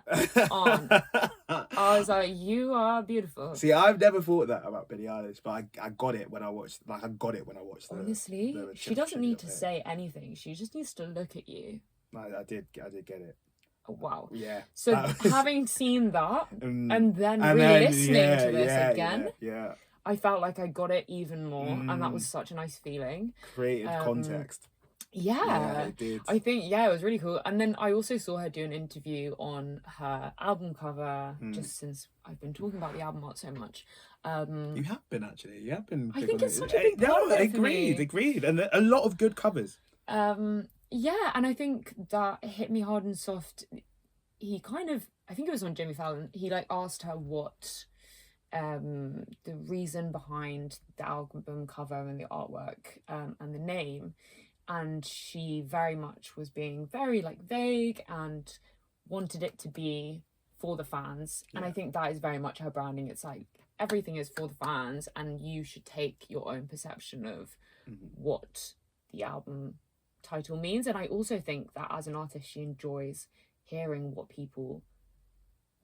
on. I was like, you are beautiful. See, I've never thought that about Billie Eilish, but I got it when I watched. Like, I got it when I watched. Honestly, she doesn't need to say anything. She just needs to look at you. I did get it. Oh, wow. Yeah. So having seen that and then re-listening to this again, I felt like I got it even more, and that was such a nice feeling. Creative context. Yeah, it did. I think it was really cool. And then I also saw her do an interview on her album cover, just since I've been talking about the album art so much. You have been, actually. You have been. I think it's such a big part of it for me. Agreed, and a lot of good covers. Yeah, and I think that hit me hard and soft. He kind of, I think it was on Jimmy Fallon. He like asked her what the reason behind the album cover and the artwork and the name, and she very much was being very like vague and wanted it to be for the fans. And I think that is very much her branding. It's like everything is for the fans, and you should take your own perception of what the album title means. And I also think that as an artist, she enjoys hearing what people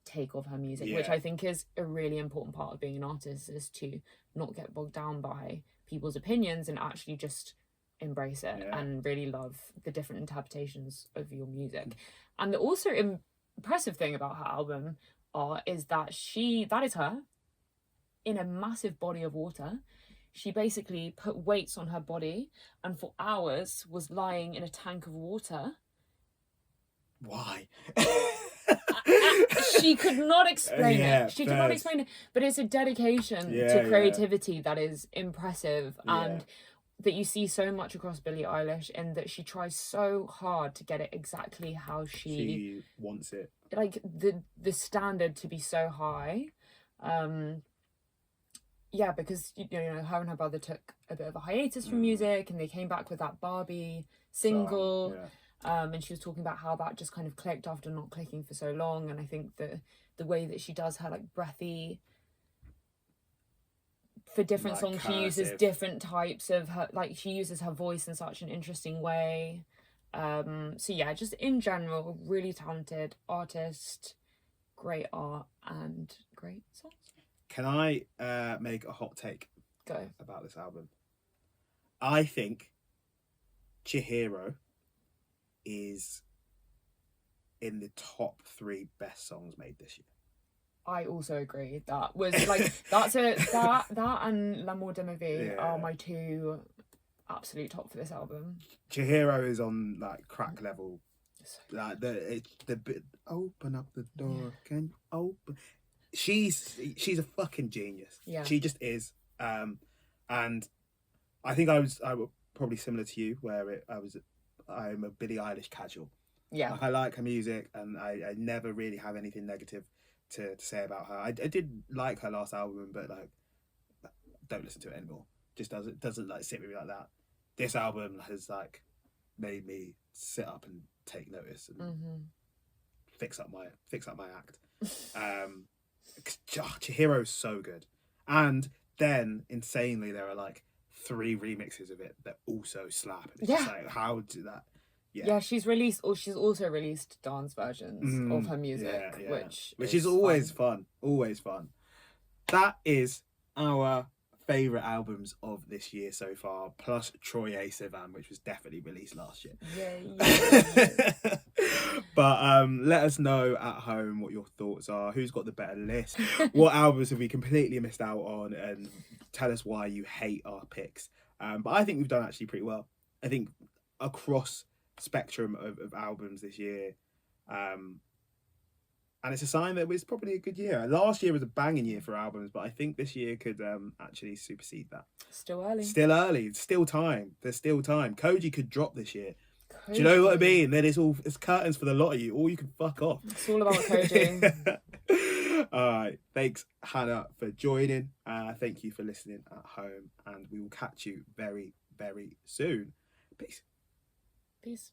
take of her music, which I think is a really important part of being an artist, is to not get bogged down by people's opinions and actually just embrace it and really love the different interpretations of your music. And the also impressive thing about her album art is that that is her in a massive body of water. She basically put weights on her body and for hours was lying in a tank of water. Why? She could not explain it. She could not explain it. But it's a dedication to creativity that is impressive, and that you see so much across Billie Eilish, and that she tries so hard to get it exactly how she wants it. Like the standard to be so high. Because you know, her and her brother took a bit of a hiatus from music, and they came back with that Barbie single. And she was talking about how that just kind of clicked after not clicking for so long. And I think the way that she does her like breathy, for different songs, she uses different types of her, like she uses her voice in such an interesting way. Just in general, really talented artist, great art and great songs. Can I make a hot take? Go. About this album? I think Chihiro is in the top 3 best songs made this year. I also agree. That was like that and L'amour de ma vie are my 2 absolute top for this album. Chihiro is on like crack level. Like the bit, open up the door, can you open? She's a fucking genius. Yeah, she just is. And I think I was probably similar to you, where I'm a Billie Eilish casual. Yeah. Like, I like her music, and I never really have anything negative to say about her. I did like her last album, but like, don't listen to it anymore. Just doesn't like sit with me like that. This album has like made me sit up and take notice and fix up my act. Chihiro is so good, and then insanely there are like 3 remixes of it that also slap. And it's just like, how do that? Yeah, she's also released dance versions of her music, which is always fun. Always fun. That is our favourite albums of this year so far, plus Troye Sivan, which was definitely released last year. Yeah. But let us know at home what your thoughts are. Who's got the better list? What albums have we completely missed out on? And tell us why you hate our picks. But I think we've done actually pretty well. I think across spectrum of albums this year, And it's a sign that it's probably a good year. Last year was a banging year for albums, but I think this year could actually supersede that. Still early. Still early. Still time. There's still time. Koji could drop this year. Do you know what I mean? Then it's curtains for the lot of you, or you can fuck off. It's all about Koji. All right. Thanks, Hannah, for joining. Thank you for listening at home, and we will catch you very, very soon. Peace. Peace.